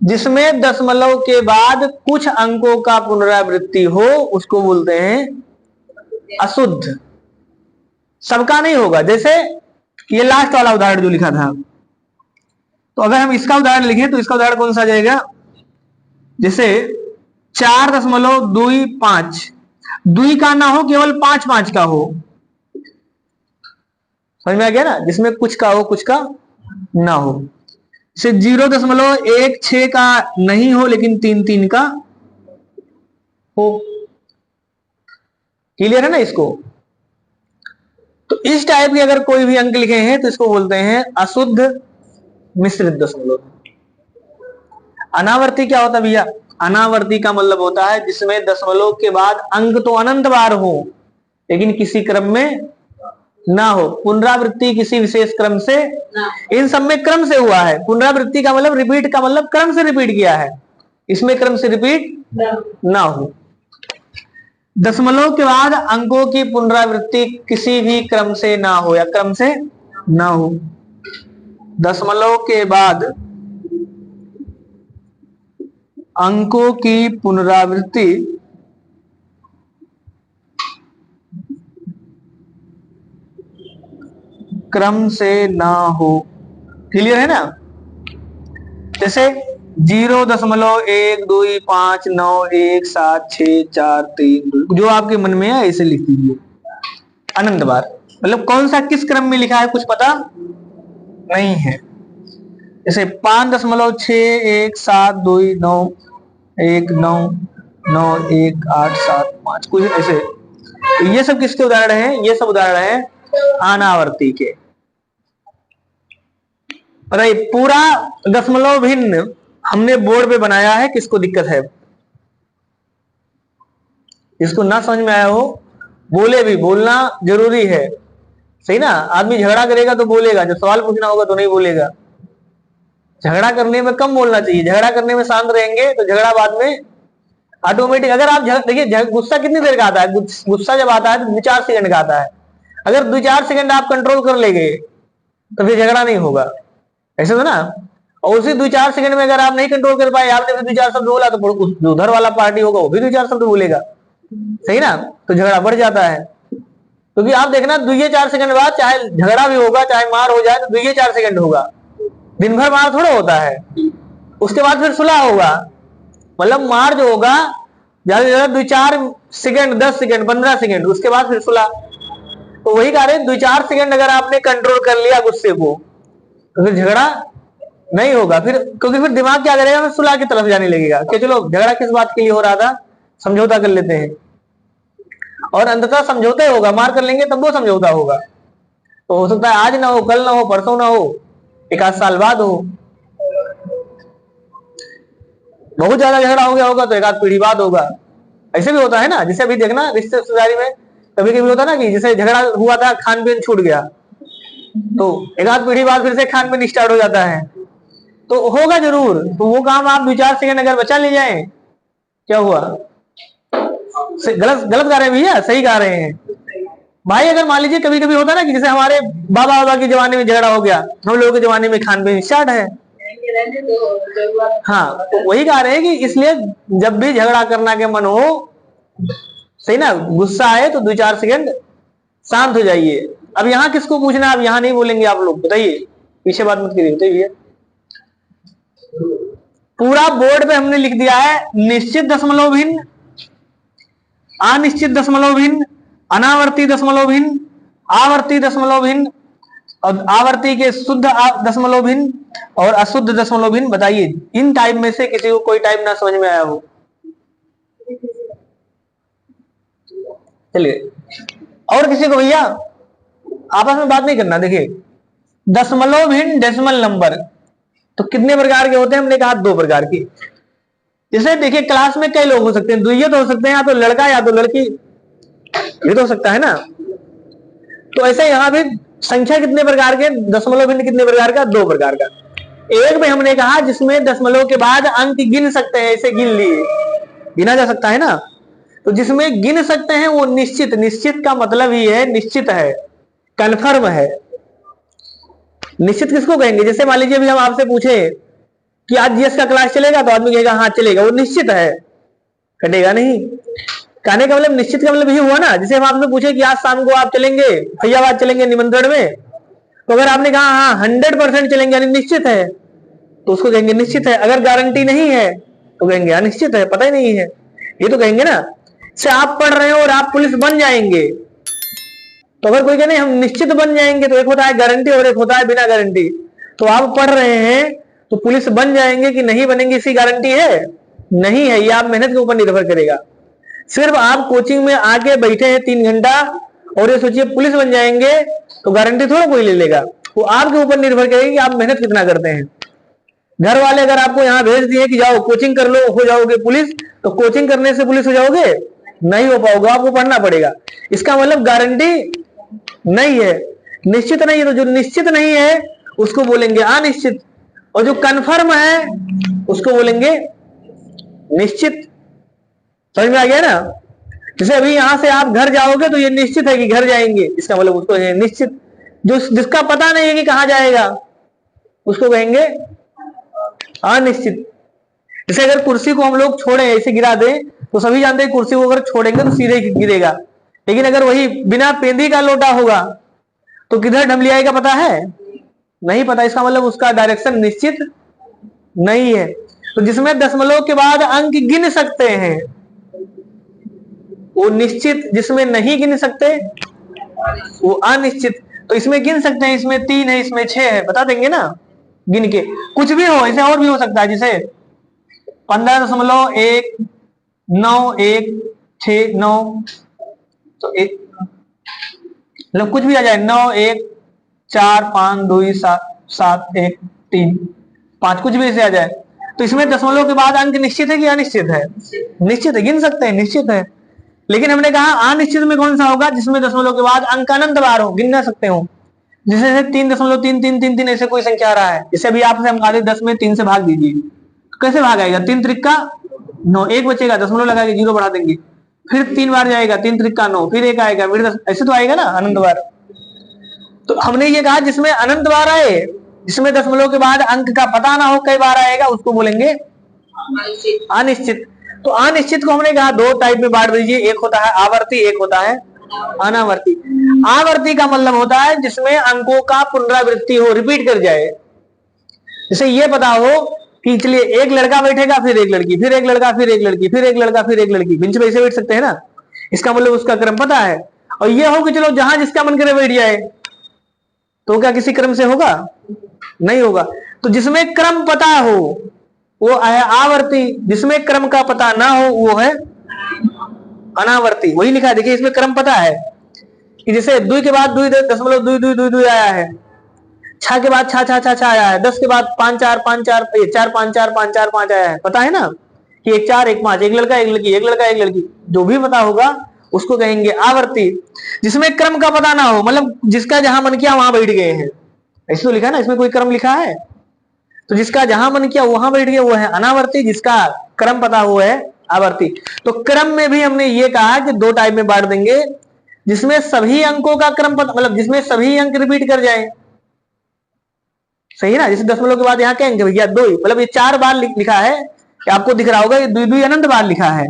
जिसमें दशमलव के बाद कुछ अंकों का पुनरावृत्ति हो उसको बोलते हैं अशुद्ध। सबका नहीं होगा। जैसे ये लास्ट वाला उदाहरण जो लिखा था, तो अगर हम इसका उदाहरण लिखें तो इसका उदाहरण कौन सा आ जाएगा? जैसे 4.25 दुई का ना हो, केवल 5 का हो। समझ में आ गया ना? जिसमें कुछ का हो कुछ का ना हो। जैसे 0.16 का नहीं हो लेकिन 3 का हो। क्लियर है ना इसको? तो इस टाइप के अगर कोई भी अंक लिखे हैं तो इसको बोलते हैं अशुद्ध मिश्रित दशमलव। अनावर्ती क्या होता है भैया? अनावर्ती का मतलब होता है जिसमें दशमलव के बाद अंक तो अनंत बार हो लेकिन किसी क्रम में ना हो। पुनरावृत्ति किसी विशेष क्रम से, इन सब में क्रम से हुआ है। पुनरावृत्ति का मतलब, रिपीट का मतलब क्रम से रिपीट किया है। इसमें क्रम से रिपीट ना हो। दशमलव के बाद अंकों की पुनरावृत्ति किसी भी क्रम से ना हो या क्रम से ना हो। दशमलव के बाद अंकों की पुनरावृत्ति क्रम से ना हो। क्लियर है ना? जैसे 0.1259174 जो आपके मन में है ऐसे लिख दीजिए अनंत बार। मतलब कौन सा किस क्रम में लिखा है कुछ पता नहीं है। जैसे 5.61729199187 कुछ ऐसे। ये सब किसके उदाहरण हैं? ये सब उदाहरण हैं अनावर्ती के। अरे पूरा दशमलव भिन्न हमने बोर्ड पे बनाया है, किसको दिक्कत है? इसको ना समझ में आया हो बोले भी, बोलना जरूरी है। सही ना? आदमी झगड़ा करेगा तो बोलेगा, जब सवाल पूछना होगा तो नहीं बोलेगा। झगड़ा करने में कम बोलना चाहिए। झगड़ा करने में शांत रहेंगे तो झगड़ा बाद में ऑटोमेटिक। अगर आप देखिए गुस्सा कितनी देर का आता है? गुस्सा जब आता है तो 2-4 सेकंड का आता है। अगर 2-4 सेकंड आप कंट्रोल कर लेंगे तो फिर झगड़ा नहीं होगा। ऐसे तो ना? और उसी 2-4 सेकंड में अगर आप नहीं कंट्रोल कर पाए, आपने भी 2-4 शब्द बोला तो जो उधर वाला पार्टी होगा वो भी 2-4 शब्द बोलेगा। सही ना? तो झगड़ा बढ़ जाता है। क्योंकि आप देखना 2-4 सेकंड बाद चाहे झगड़ा भी होगा चाहे मार हो जाए तो 2-4 सेकंड होगा। दिन भर मार थोड़ा होता है। उसके बाद फिर सुलह होगा। मतलब मार जो होगा ज्यादा से ज्यादा 2-4 सेकंड, 10 सेकंड, 15 सेकंड, उसके बाद फिर सुलह। तो वही कह रहे हैं 2-4 सेकंड अगर आपने कंट्रोल कर लिया गुस्से को तो फिर झगड़ा नहीं होगा। फिर क्योंकि फिर दिमाग क्या करेगा? फिर सुलह की तरफ जाने लगेगा कि चलो झगड़ा किस बात के लिए हो रहा था, समझौता कर लेते हैं। और अंततः समझौता होगा। मार कर लेंगे तब वो समझौता होगा। तो हो सकता है आज ना हो, कल ना हो, परसों ना हो, 1-8 साल बाद हो। बहुत ज्यादा झगड़ा हो गया होगा तो 1-8 पीढ़ी बाद होगा। ऐसे भी होता है ना? जैसे अभी देखना रिश्तेदारी में कभी कभी होता ना कि जैसे झगड़ा हुआ था, खान पीन छूट गया तो 1-8 पीढ़ी बाद फिर से खान पीन स्टार्ट हो जाता है। तो होगा जरूर। तो वो काम आप 2-4 सेकंड अगर बचा ले जाए, क्या हुआ? गलत गा रहे हैं भैया? सही गा रहे हैं भाई। अगर मान लीजिए कभी कभी होता ना कि जैसे हमारे बाबा के जमाने में झगड़ा हो गया, हम लोगों के जमाने में खान पीन स्टार्ट है। हाँ, तो वही कह रहे हैं कि इसलिए जब भी झगड़ा करना के मन हो, सही ना, गुस्सा आए तो 2-4 सेकंड शांत हो जाइए। अब यहाँ किसको पूछना? अब यहाँ नहीं बोलेंगे आप लोग, बताइए, पीछे बात मत करिए, बताइए। पूरा बोर्ड पे हमने लिख दिया है निश्चित दशमलव भिन्न, अनिश्चित दशमलव भिन्न, अनावर्ती दशमलव भिन्न, आवर्ती दशमलव भिन्न, और आवर्ती के शुद्ध दशमलव भिन्न और अशुद्ध दशमलव भिन्न। बताइए इन टाइप में से किसी को कोई टाइप ना समझ में आया हो? चलिए, और किसी को भैया आपस में बात नहीं करना। देखिए दशमलव भिन्न डेसिमल नंबर तो कितने प्रकार के होते हैं? हमने कहा 2 प्रकार के। जैसे देखिए क्लास में कई लोग हो सकते हैं, द्वितीय तो हो सकते हैं, या तो लड़का या तो लड़की, ये तो हो सकता है ना। तो ऐसे यहां भी संख्या कितने प्रकार के, दशमलव भिन्न कितने प्रकार का? 2 प्रकार का। एक में हमने कहा जिसमें दशमलव के बाद अंक गिन सकते हैं, ऐसे गिन लिए, गिना जा सकता है ना। तो जिसमें गिन सकते हैं वो निश्चित। निश्चित का मतलब ही है निश्चित है, कन्फर्म है। निश्चित किसको कहेंगे? जैसे मान लीजिए अभी हम आपसे पूछे कि आज जीएस का क्लास चलेगा, तो आदमी कहेगा हाँ चलेगा, वो निश्चित है, कटेगा नहीं। कहने का मतलब निश्चित का मतलब ये हुआ ना, जैसे हम आपसे पूछे कि आज शाम को आप चलेंगे फैजाबाद चलेंगे निमंत्रण में, तो अगर आपने कहा हाँ 100% चलेंगे यानी निश्चित है, तो उसको कहेंगे निश्चित है। अगर गारंटी नहीं है तो कहेंगे अनिश्चित है, पता ही नहीं है, ये तो कहेंगे ना। से आप पढ़ रहे हो और आप पुलिस बन जाएंगे, तो अगर कोई कहे हम निश्चित बन जाएंगे, तो एक होता है गारंटी और एक होता है बिना गारंटी। तो आप पढ़ रहे हैं तो पुलिस बन जाएंगे कि नहीं बनेंगे, इसी गारंटी है? नहीं है, ये आप मेहनत के ऊपर निर्भर करेगा। सिर्फ आप कोचिंग में आके बैठे हैं 3 घंटा और ये सोचिए पुलिस बन जाएंगे, तो गारंटी थोड़ा कोई ले लेगा, वो आपके ऊपर निर्भर करेगी कि आप मेहनत कितना करते हैं। घर वाले अगर आपको यहाँ भेज दिए कि जाओ कोचिंग कर लो हो जाओगे पुलिस, तो कोचिंग करने से पुलिस हो जाओगे? नहीं हो पाओगे, आपको पढ़ना पड़ेगा। इसका मतलब गारंटी नहीं है, निश्चित नहीं है। तो जो निश्चित नहीं है उसको बोलेंगे अनिश्चित, और जो कंफर्म है उसको बोलेंगे निश्चित। समझ में आ गया ना? जैसे अभी यहां से आप घर जाओगे तो ये निश्चित है कि घर जाएंगे, इसका मतलब उसको है निश्चित। जो जिसका पता नहीं है कि कहां जाएगा उसको कहेंगे अनिश्चित। जैसे अगर कुर्सी को हम लोग छोड़े ऐसे गिरा दें, तो सभी जानते हैं कुर्सी को अगर छोड़ेंगे तो सीधे गिरेगा, लेकिन अगर वही बिना पेंदी का लोटा होगा तो किधर ढमलियाएगा पता है? नहीं पता। इसका मतलब उसका डायरेक्शन निश्चित नहीं है। तो जिसमें दशमलव के बाद अंक गिन सकते हैं वो निश्चित, जिसमें नहीं गिन सकते वो अनिश्चित। तो इसमें गिन सकते हैं, इसमें 3 है, इसमें 6 है, बता देंगे ना गिन के। कुछ भी हो, ऐसे और भी हो सकता है, जैसे 15.19169, तो एक मतलब कुछ भी आ जाए, 9145277135, कुछ भी ऐसे आ जाए। तो इसमें दशमलव के बाद अंक निश्चित है कि अनिश्चित है? निश्चित है, गिन सकते हैं, निश्चित है। लेकिन हमने कहा अनिश्चित में कौन सा होगा? जिसमें दशमलव के बाद अंक अनंत बार हो, गिन ना सकते हो। जैसे 3.3333 ऐसे कोई संख्या आ रहा है, जैसे अभी आपसे हम कहा 10 में 3 से भाग दीजिए, तो कैसे भाग आएगा? 3 त्रिका 9, एक बचेगा, दशमलव लगा के 0 बढ़ा देंगे, फिर 3 बार जाएगा, 3 त्रिका 9, फिर एक आएगा, फिर 10, ऐसे तो आएगा ना अनंत बार। तो हमने ये कहा जिसमें अनंत बार आए, जिसमें दशमलव के बाद अंक का पता ना हो कई बार आएगा, उसको बोलेंगे अनिश्चित। तो अनिश्चित को हमने कहा 2 टाइप में बांट दीजिए, एक होता है आवर्ती, एक होता है अनावर्ती। आवर्ती का मतलब होता है जिसमें अंकों का पुनरावृत्ति हो, रिपीट कर जाए। जैसे ये पता हो कि चलिए एक लड़का बैठेगा, फिर एक लड़की, फिर एक लड़का, फिर एक लड़की, फिर एक लड़का, फिर एक लड़की, बेंच पे ऐसे बैठ सकते हैं ना, इसका मतलब उसका क्रम पता है। और ये हो कि चलो जहां जिसका मन करे बैठ जाए, तो क्या किसी क्रम से होगा? नहीं होगा। तो जिसमें क्रम पता हो वो है आवर्ती, जिसमें क्रम का पता ना हो वो है अनावर्ती। वही लिखा है, देखिए इसमें क्रम पता है कि जैसे 2 के बाद 2.22222 आया है, 6 के बाद 6 आया है, 10 के बाद 5 4 5 4 4 5 4 5 4 5 आया है, पता है ना कि 1 4 1 5, एक लड़का एक लड़की, एक लड़का एक लड़की, जो भी पता होगा उसको कहेंगे आवर्ती। जिसमें क्रम का पता ना हो, मतलब जिसका जहां मन किया वहां बैठ गए हैं, ऐसे तो लिखा है ना, इसमें कोई क्रम लिखा है? तो जिसका जहां मन किया वहां बैठ गए वो है अनावर्ती, जिसका क्रम पता हुआ है आवर्ती। तो क्रम में भी हमने ये कहा कि 2 टाइप में बांट देंगे, जिसमें सभी अंकों का क्रम पता, मतलब जिसमें सभी अंक रिपीट कर जाए, सही है ना। जैसे दशमलव के बाद यहाँ क्या अंक है भैया? 2, मतलब ये 4 बार लिखा है, आपको दिख रहा होगा ये 2 अनंत बार लिखा है,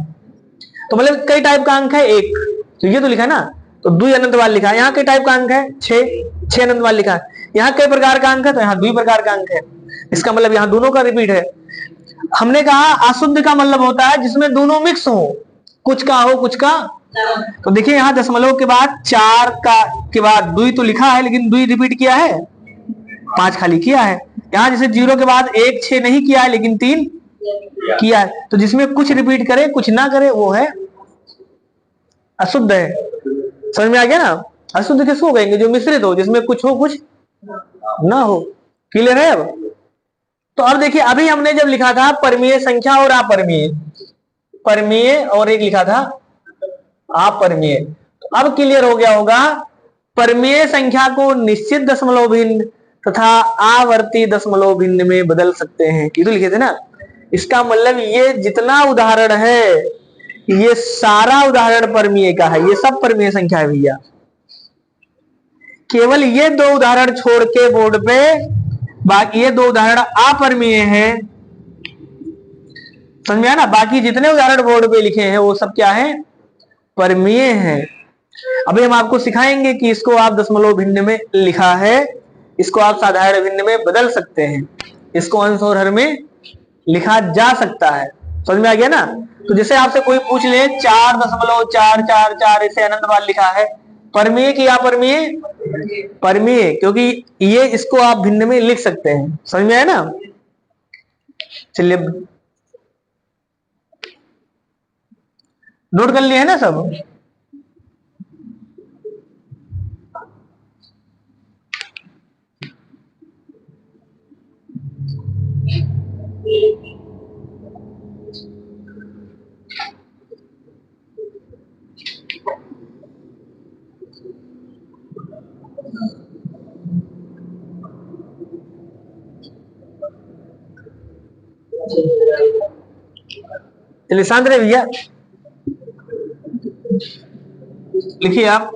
तो मतलब कई टाइप का अंक है, 1 तो ये तो लिखा है ना, तो 2 अनंत बार लिखा है। यहाँ कई टाइप का अंक है, 6 अनंत बार लिखा है। यहाँ कई प्रकार का अंक है, तो यहाँ 2 प्रकार का अंक है, इसका मतलब यहाँ दोनों का रिपीट है। हमने कहा अशुद्ध का मतलब होता है जिसमें दोनों मिक्स हो, कुछ का हो कुछ का। तो देखिए यहाँ दशमलव के बाद 4 का के बाद 2 तो लिखा है, लेकिन 2 रिपीट किया है, 5 खाली किया है। यहाँ जैसे 0 के बाद 1 6 नहीं किया है, लेकिन 3 किया है। तो जिसमें कुछ रिपीट करे कुछ ना करे वो है अशुद्ध है। समझ में आ गया ना? अशुद्ध किसको कहेंगे? जो मिश्रित हो, जिसमें कुछ हो कुछ ना हो। क्लियर है? अब तो अब देखिए, अभी हमने जब लिखा था परमीय संख्या और अपरमीय, परमीय और एक लिखा था अपरमीय, तो अब क्लियर हो गया होगा। परमीय संख्या को निश्चित दशमलव भिन्न तथा आवर्ती दशमलव भिन्न में बदल सकते हैं, ये तो लिखे थे ना। इसका मतलब ये जितना उदाहरण है ये सारा उदाहरण परमीय का है, ये सब परमीय संख्या है भैया। केवल ये दो उदाहरण छोड़ के बोर्ड पे बाकी ये दो उदाहरण अपरिमेय है, समझ में आया ना। बाकी जितने उदाहरण बोर्ड पे लिखे हैं वो सब क्या है, परिमेय है। अभी हम आपको सिखाएंगे कि इसको आप दशमलव भिन्न में लिखा है, इसको आप साधारण भिन्न में बदल सकते हैं, इसको अंश और हर में लिखा जा सकता है। समझ में आ गया ना। तो जैसे आपसे कोई पूछ ले 4.444 इसे अनंत बार लिखा है, परिमेय कि अपरिमेय, परिमेय, क्योंकि ये इसको आप भिन्न में लिख सकते हैं। समझ में आया ना। चलिए नोट कर लिए है ना सब। चलिए शांत रहे भैया। लिखिए आप,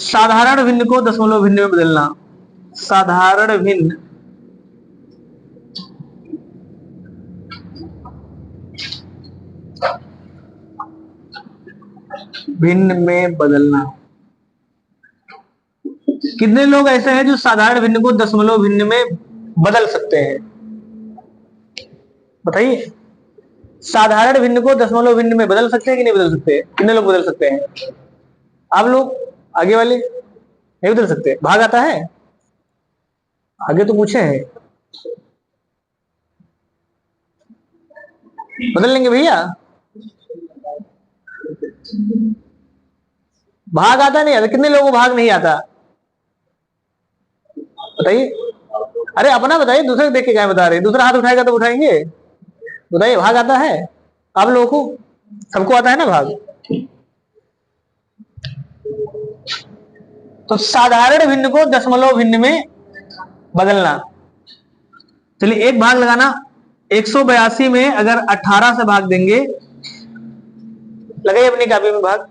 साधारण भिन्न को दशमलव भिन्न में बदलना। साधारण भिन्न भिन्न में बदलना। कितने लोग ऐसे हैं जो साधारण भिन्न को दशमलव भिन्न में बदल सकते हैं, बताइए। साधारण भिन्न को दशमलव भिन्न में बदल सकते हैं कि नहीं बदल सकते? कितने लोग बदल सकते हैं? आप लोग आगे वाले नहीं बदल सकते? भाग आता है? आगे तो पूछे हैं, बदल लेंगे भैया। भाग आता नहीं आता? कितने लोगों को भाग नहीं आता बताइए। अरे अपना बताइए, दूसरे को देख के क्या बता रहे? दूसरा हाथ उठाएगा तो उठाएंगे। बताइए भाग आता है आप लोगों को? सबको आता है ना भाग? तो साधारण भिन्न को दशमलव भिन्न में बदलना। चलिए एक भाग लगाना। 182 में अगर 18 से भाग देंगे, लगाइए अपनी कापी में भाग।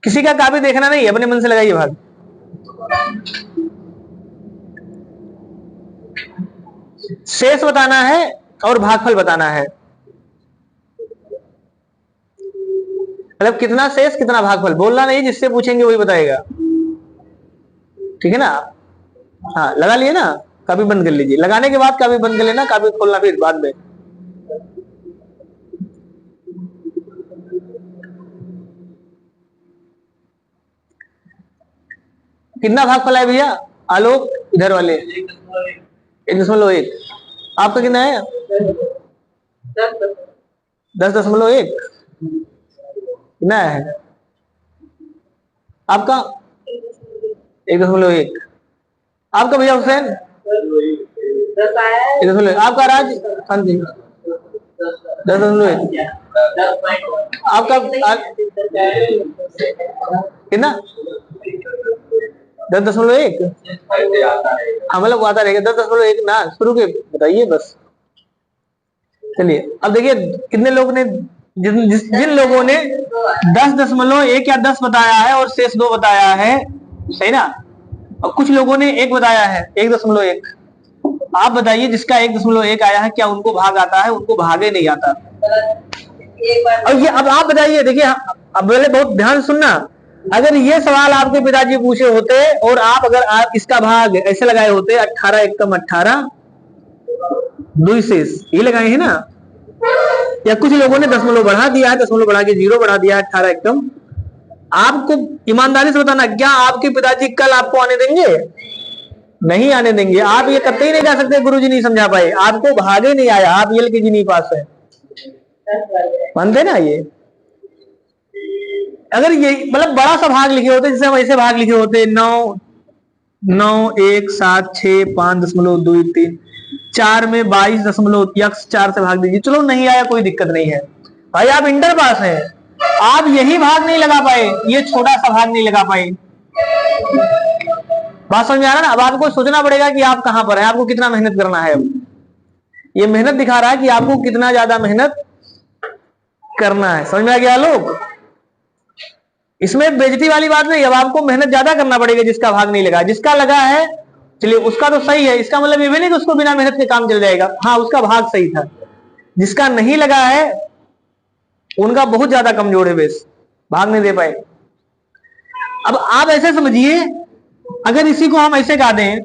किसी का कापी देखना नहीं, अपने मन से लगाइए भाग। शेष बताना है और भागफल बताना है, मतलब कितना शेष कितना भागफल। बोलना नहीं, जिससे पूछेंगे वही बताएगा, ठीक है ना। हाँ लगा लिए ना, कापी बंद कर लीजिए। लगाने के बाद कापी बंद कर लेना, कापी खोलना फिर बाद में। कितना भागफल है भैया? आलोक इधर वाले 1.1। आपका कितना है? 10.1 कितना है आपका? 1.1। आपका भैया हुसैन 1.1। आपका राज 10.1। आपका कितना? 10.1। हाँ मतलब आता रहेगा 10.1 ना, शुरू के बताइए बस। चलिए अब देखिए कितने लोगों ने, जिन लोगों ने 10.1 या 10 बताया है और शेष 2 बताया है, सही ना। और कुछ लोगों ने 1 बताया है, 1.1। आप बताइए जिसका 1.1 आया है, क्या उनको भाग आता है? उनको भागे नहीं आता। और ये अब आप बताइए, देखिए अब पहले बहुत ध्यान सुनना। अगर ये सवाल आपके पिताजी पूछे होते और आप इसका भाग ऐसे लगाए होते, 18 एकम 18 2 शेष ये लगाए हैं ना, या कुछ लोगों ने दशमलव बढ़ा दिया है, दशमलव बढ़ा के 0 बढ़ा दिया है, 18 एकम। आपको ईमानदारी से बताना, क्या आपके पिताजी कल आपको आने देंगे? नहीं आने देंगे। आप ये कतई नहीं कह सकते गुरुजी नहीं समझा पाए, आपको भागे नहीं आया, आप एलकेजी नहीं पास है, मानते ना। ये अगर ये मतलब बड़ा सा भाग लिखे होते, जैसे हम ऐसे भाग लिखे होते 9 9 1 7 6 5.23 4 में 22.4 से भाग दीजिए। चलो नहीं आया कोई दिक्कत नहीं है भाई, आप इंटर पास हैं। आप यही भाग नहीं लगा पाए, ये छोटा सा भाग नहीं लगा पाए। बात समझ आ रहा ना। अब आपको सोचना पड़ेगा कि आप कहां पर हैं, आपको कितना मेहनत करना है। अब ये मेहनत दिखा रहा है कि आपको कितना ज्यादा मेहनत करना है। समझ में आ गया लोग? इसमें बेइज्जती वाली बात नहीं, अब आपको मेहनत ज्यादा करना पड़ेगा जिसका भाग नहीं लगा। जिसका लगा है चलिए उसका तो सही है, इसका मतलब ये भी नहीं कि उसको बिना मेहनत के काम चल जाएगा, हाँ उसका भाग सही था। जिसका नहीं लगा है उनका बहुत ज्यादा कमजोर है बेस, भाग नहीं दे पाए। अब आप ऐसे समझिए, अगर इसी को हम ऐसे गा दें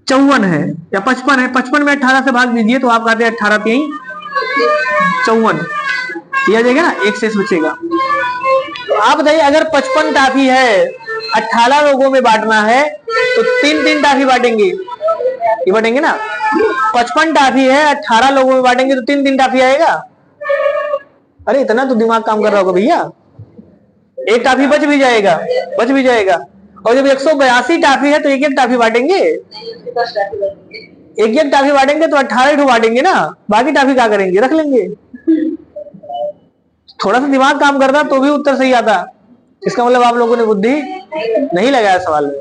54 है या 55 है, 55 में 18 से भाग दीजिए तो आप कहते हैं 18 3 54, किया जाएगा ना, एक शेष बचेगा। तो आप बताइए अगर 55 टाफी है, 18 लोगों में बांटना है तो 3-3 टाफी बांटेंगे, ये बांटेंगे ना। 55 टाफी है, 18 लोगों में बांटेंगे तो 3-3 टाफी आएगा। अरे इतना तो दिमाग काम कर रहा होगा भैया, एक टाफी बच भी जाएगा, बच भी जाएगा। और जब 182 टाफी है तो एक एक टाफी बांटेंगे, एक एक टाफी बांटेंगे तो 18 बांटेंगे ना, बाकी टाफी क्या करेंगे, रख लेंगे। थोड़ा सा दिमाग काम करता तो भी उत्तर सही आता। इसका मतलब आप लोगों ने बुद्धि नहीं लगाया सवाल में।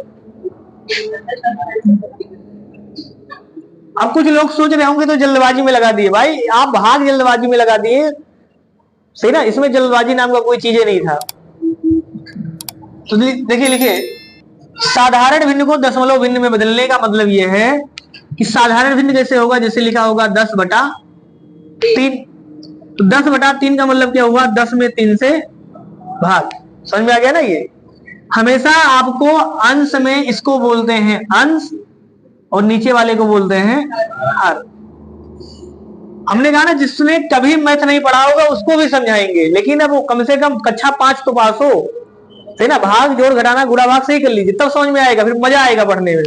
अब कुछ लोग सोच रहे होंगे तो जल्दबाजी में लगा दिए, भाई आप भाग जल्दबाजी में लगा दिए, सही ना, इसमें जल्दबाजी नाम का कोई चीजें नहीं था। तो देखिए लिखिए, साधारण भिन्न को दशमलव भिन्न में बदलने का मतलब यह है कि साधारण भिन्न कैसे होगा, जैसे लिखा होगा 10/3। तो 10/3 का मतलब क्या हुआ, 10 में 3 से भाग। समझ में आ गया ना। ये हमेशा आपको अंश में इसको बोलते हैं अंश और नीचे वाले को बोलते हैं हर। हमने कहा ना जिसने कभी मैथ नहीं पढ़ा होगा उसको भी समझाएंगे, लेकिन अब वो कम से कम कक्षा 5 तो पास हो, सही ना। भाग जोड़ घटाना गुणा भाग सही कर लीजिए, तब समझ में आएगा, फिर मजा आएगा पढ़ने में।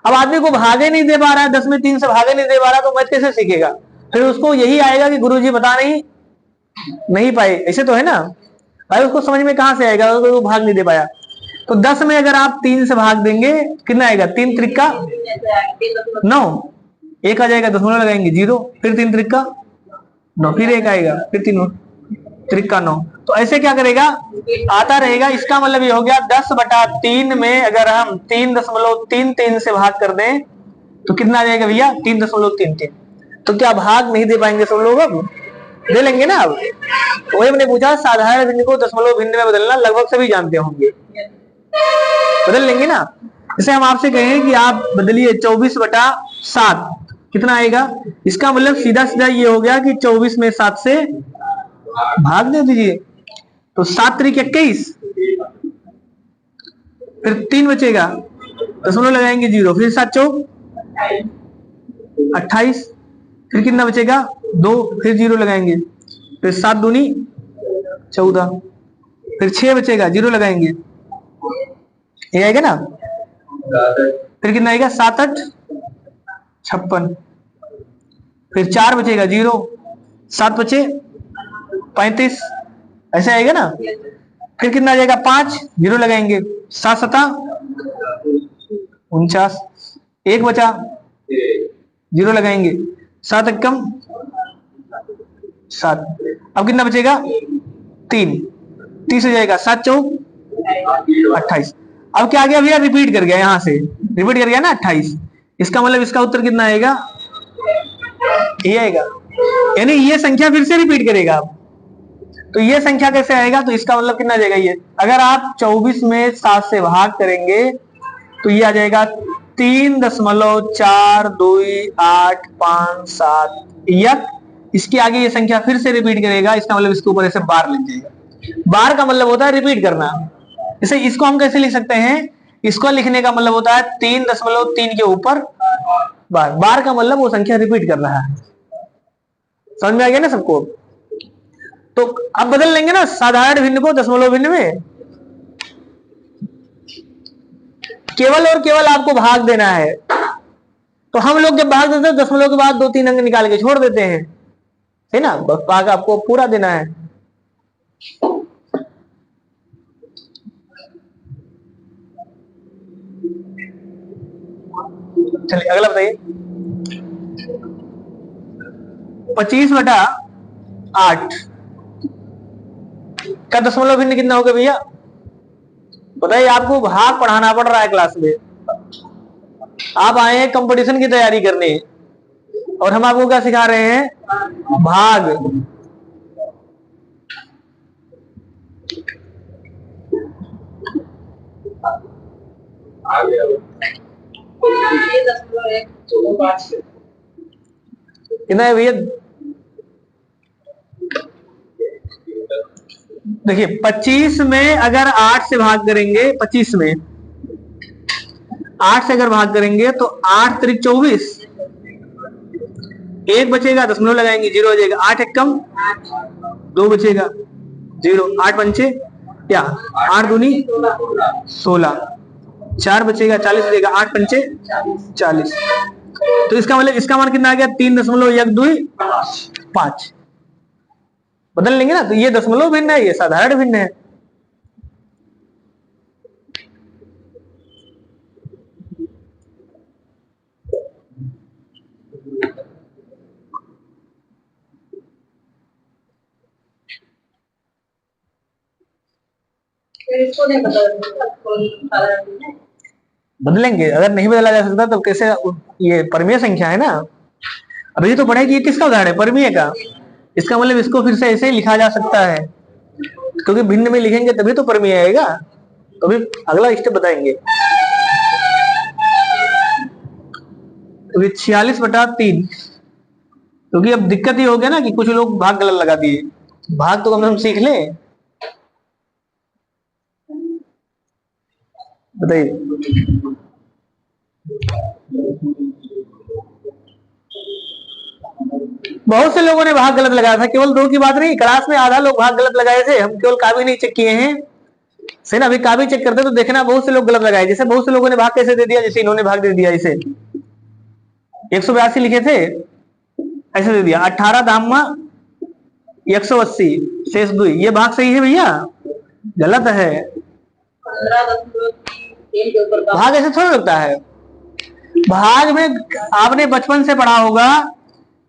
अब आदमी को भागे नहीं दे पा रहा है, 10 में 3 से भागे नहीं दे पा रहा, तो मैथ कैसे सीखेगा। फिर उसको यही आएगा कि गुरुजी बता नहीं पाए, ऐसे तो है ना भाई। उसको समझ में कहां से आएगा, वो भाग नहीं दे पाया। तो 10 में अगर आप 3 से भाग देंगे कितना आएगा, 3 त्रिका 9, एक आ जाएगा, दशमलव लगाएंगे 0, फिर 3 त्रिका 9, फिर एक आएगा, फिर 3 त्रिका 9। तो ऐसे क्या करेगा, आता रहेगा। इसका मतलब ये हो गया 10/3 में अगर हम 3.33 से भाग कर दें तो कितना आ जाएगा भैया, 3.33। तो क्या भाग नहीं दे पाएंगे सब लोग, अब दे लेंगे ना। अब वही मैंने पूछा, साधारण भिन्न को दशमलव भिन्न में बदलना लगभग सभी जानते होंगे, बदल लेंगे ना। जैसे हम आपसे कहें कि आप बदलिए 24/7, कितना आएगा। इसका मतलब सीधा सीधा ये हो गया कि 24 में 7 से भाग दे दीजिए, तो 7 त्रिक 21, फिर 3 बचेगा, दशमलव लगाएंगे 0, फिर 7 चौक 28, फिर कितना बचेगा 2, फिर 0 लगाएंगे, फिर 7 दूनी 14, फिर 6 बचेगा, 0 लगाएंगे, ये आएगा ना। फिर कितना आएगा 7 8 56, फिर 4 बचेगा 0, 7 बचे 35, ऐसे आएगा ना। फिर कितना आ जाएगा 5, 0 लगाएंगे, 7 7 49, 1 बचा 0 लगाएंगे, 7 एकम 7, अब कितना बचेगा 3, 30 हो जाएगा, 7 चौक 28। अब क्या आ गया भैया, रिपीट कर गया, यहां से रिपीट कर गया ना 28। इसका मतलब इसका उत्तर कितना आएगा, ये आएगा, यानी ये संख्या फिर से रिपीट करेगा आप। तो ये संख्या कैसे आएगा, तो इसका मतलब कितना आ जाएगा, ये अगर आप 24 में 7 से भाग करेंगे तो ये आ जाएगा 3.428557 यक। इसके आगे ये संख्या फिर से रिपीट करेगा, इसका मतलब इसके ऊपर ऐसे बार लग जाएगा। बार का मतलब होता है रिपीट करना। जैसे इसको हम कैसे लिख सकते हैं, इसको लिखने का मतलब होता है 3.3 के ऊपर बार। बार का मतलब वो संख्या रिपीट कर रहा है। समझ में आ गया ना सबको। तो अब बदल लेंगे ना साधारण भिन्न को दशमलव भिन्न में, केवल और केवल आपको भाग देना है। तो हम लोग जब भाग देते हैं दशमलव के बाद 2-3 अंक निकाल के छोड़ देते हैं, है ना, बस भाग आपको पूरा देना है। चलिए अगला बताइए, 25/8 का दशमलव भिन्न कितना होगा भैया, बताइए। आपको भाग पढ़ाना पड़ रहा है क्लास में, आप आए हैं कंपटीशन की तैयारी करने और हम आपको क्या सिखा रहे हैं, भाग। कितना है भैया? देखिए 25 में अगर 8 से भाग करेंगे, 25 में 8 से अगर भाग करेंगे तो 8 त्रिक 24, एक बचेगा, दशमलव लगाएंगे, 0 हो जाएगा। 8 एक कम 2 बचेगा, 0। 8 पंचे क्या, 8 दूनी 16, 4 बचेगा, 40 बचेगा, 8 पंचे 40। तो इसका मतलब इसका मान कितना आ गया? 3.125। बदल लेंगे ना, तो ये दशमलव भिन्न है, ये साधारण भिन्न है। इसको नहीं बदलेंगे, अगर नहीं बदला जा सकता तो कैसे? ये परमीय संख्या है ना। अभी तो पढ़े कि ये किसका उदाहरण है? परमीय का। इसका मतलब इसको फिर से ऐसे ही लिखा जा सकता है, क्योंकि भिन्न में लिखेंगे तभी तो परमीय आएगा। तो अभी अगला स्टेप बताएंगे। तो 46/3, क्योंकि अब दिक्कत ये हो गया ना कि कुछ लोग भाग गलत लगा दिए। भाग तो हम सीख लें, बताइए। बहुत से लोगों ने भाग गलत लगाया था, केवल 2 की बात नहीं, क्लास में आधा लोग भाग गलत लगाए थे। हम केवल कापी नहीं चेक किए हैं, सही ना। अभी कापी चेक करते तो देखना बहुत से लोग गलत लगाए। जैसे बहुत से लोगों ने भाग कैसे दे दिया, जैसे इन्होंने भाग दे दिया, इसे 182 लिखे थे, ऐसे दे दिया। 18 दामा 180 शेष 2, ये भाग सही है भैया? गलत है। भाग ऐसे थोड़ा लगता है। भाग में आपने बचपन से पढ़ा होगा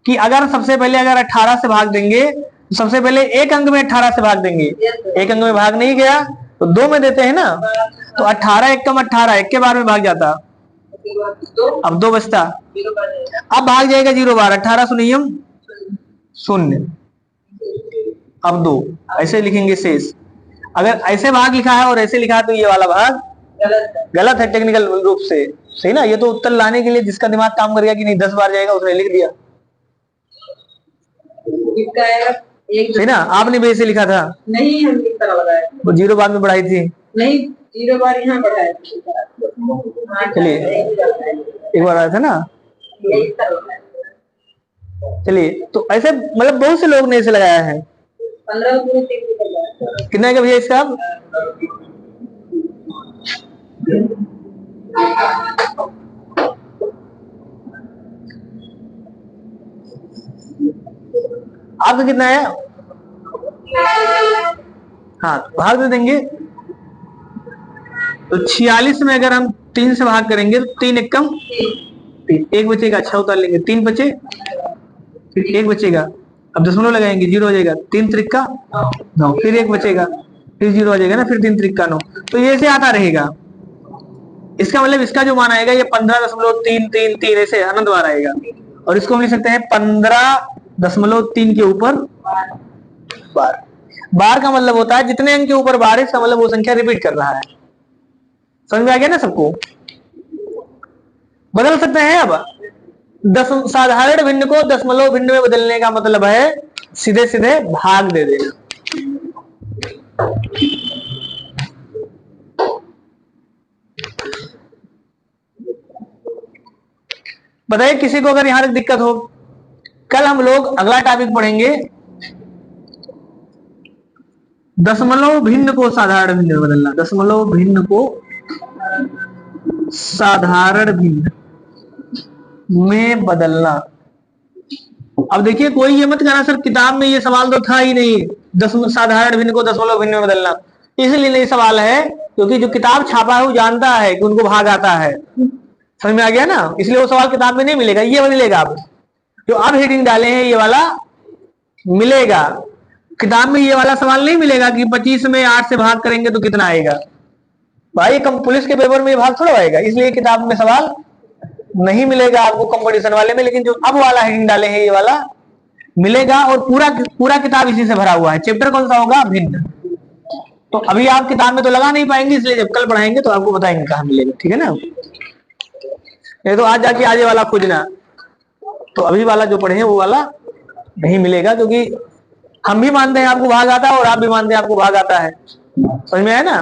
कि अगर सबसे पहले अगर 18 से भाग देंगे तो सबसे पहले एक अंक में 18 से भाग देंगे। एक अंक में भाग नहीं गया तो 2 में देते हैं ना, तो 18 एक कम 18, एक के बार में भाग जाता, अब 2 बचता। अब भाग जाएगा 0 बार, 18 शून्यम 0, अब 2, ऐसे लिखेंगे शेष। अगर ऐसे भाग लिखा है और ऐसे लिखा है तो ये वाला भाग गलत है टेक्निकल रूप से, सही ना। ये तो उत्तर लाने के लिए जिसका दिमाग काम कर गया कि नहीं 10 बार जाएगा उसने लिख दिया, सही ना। आपने भी ऐसे लिखा था? नहीं, हम इस तरह लगाए, वो 0 बार में बढ़ाई थी। नहीं 0 बार यहाँ बढ़ाया। चलिए एक बार आया था ना, चलिए। तो ऐसे मतलब बहुत से लोग ने ऐसे लगाया है। 15 कितना का भैया इसका? आपका कितना है? हाँ, भाग दे देंगे। तो 46 में अगर हम 3 से भाग करेंगे तो 3 एक कम 3, एक बचेगा, अच्छा उतार लेंगे, 3 बचे, फिर 1 बचेगा, अब दशमलव लगाएंगे, 0 हो जाएगा, 3 त्रिका 9, फिर 1 बचेगा, फिर 0 हो जाएगा ना, फिर 3 त्रिका 9। तो ये ऐसे आता रहेगा। इसका मतलब इसका जो मान आएगा ये 15.333 ऐसे अनंत बार आएगा। और इसको हम लिख सकते हैं 15.3 के ऊपर बार। बार का मतलब होता है जितने अंक के ऊपर बार है, इसका मतलब वो संख्या रिपीट कर रहा है। समझ में आ गया ना सबको? बदल सकते हैं। अब साधारण भिन्न को दशमलव भिन्न में बदलने का मतलब है सीधे सीधे भाग दे देना। बताइए किसी को अगर यहां तक दिक्कत हो। कल हम लोग अगला टॉपिक पढ़ेंगे, दशमलव भिन्न को साधारण भिन्न में बदलना। दशमलव भिन्न को साधारण भिन्न में बदलना। अब देखिए कोई ये मत कहना सर किताब में ये सवाल तो था ही नहीं, साधारण भिन्न को दशमलव भिन्न में बदलना। इसलिए नहीं सवाल है क्योंकि जो किताब छापा है वो जानता है कि उनको भाग आता है। समझ में आ गया ना? इसलिए वो सवाल किताब में नहीं मिलेगा, ये मिलेगा। आप जो अब हेडिंग डाले हैं ये वाला मिलेगा। किताब में ये वाला सवाल नहीं मिलेगा कि 25 में 8 से भाग करेंगे तो कितना आएगा। भाई पुलिस के पेपर में भाग थोड़ा आएगा, इसलिए किताब में सवाल नहीं मिलेगा आपको कंपटीशन वाले में। लेकिन जो अब वाला हेडिंग डाले हैं ये वाला मिलेगा, और पूरा पूरा किताब इसी से भरा हुआ है। चैप्टर कौन सा होगा? भिन्न। तो अभी आप किताब में तो लगा नहीं पाएंगे, इसलिए जब कल पढ़ाएंगे तो आपको बताएंगे कहाँ मिलेगा, ठीक है ना। ये तो आज जाके आजे वाला खोजना, तो अभी वाला जो पढ़े वो वाला नहीं मिलेगा, क्योंकि हम भी मानते हैं आपको भाग आता है और आप भी मानते हैं आपको भाग आता है, समझ में आया ना।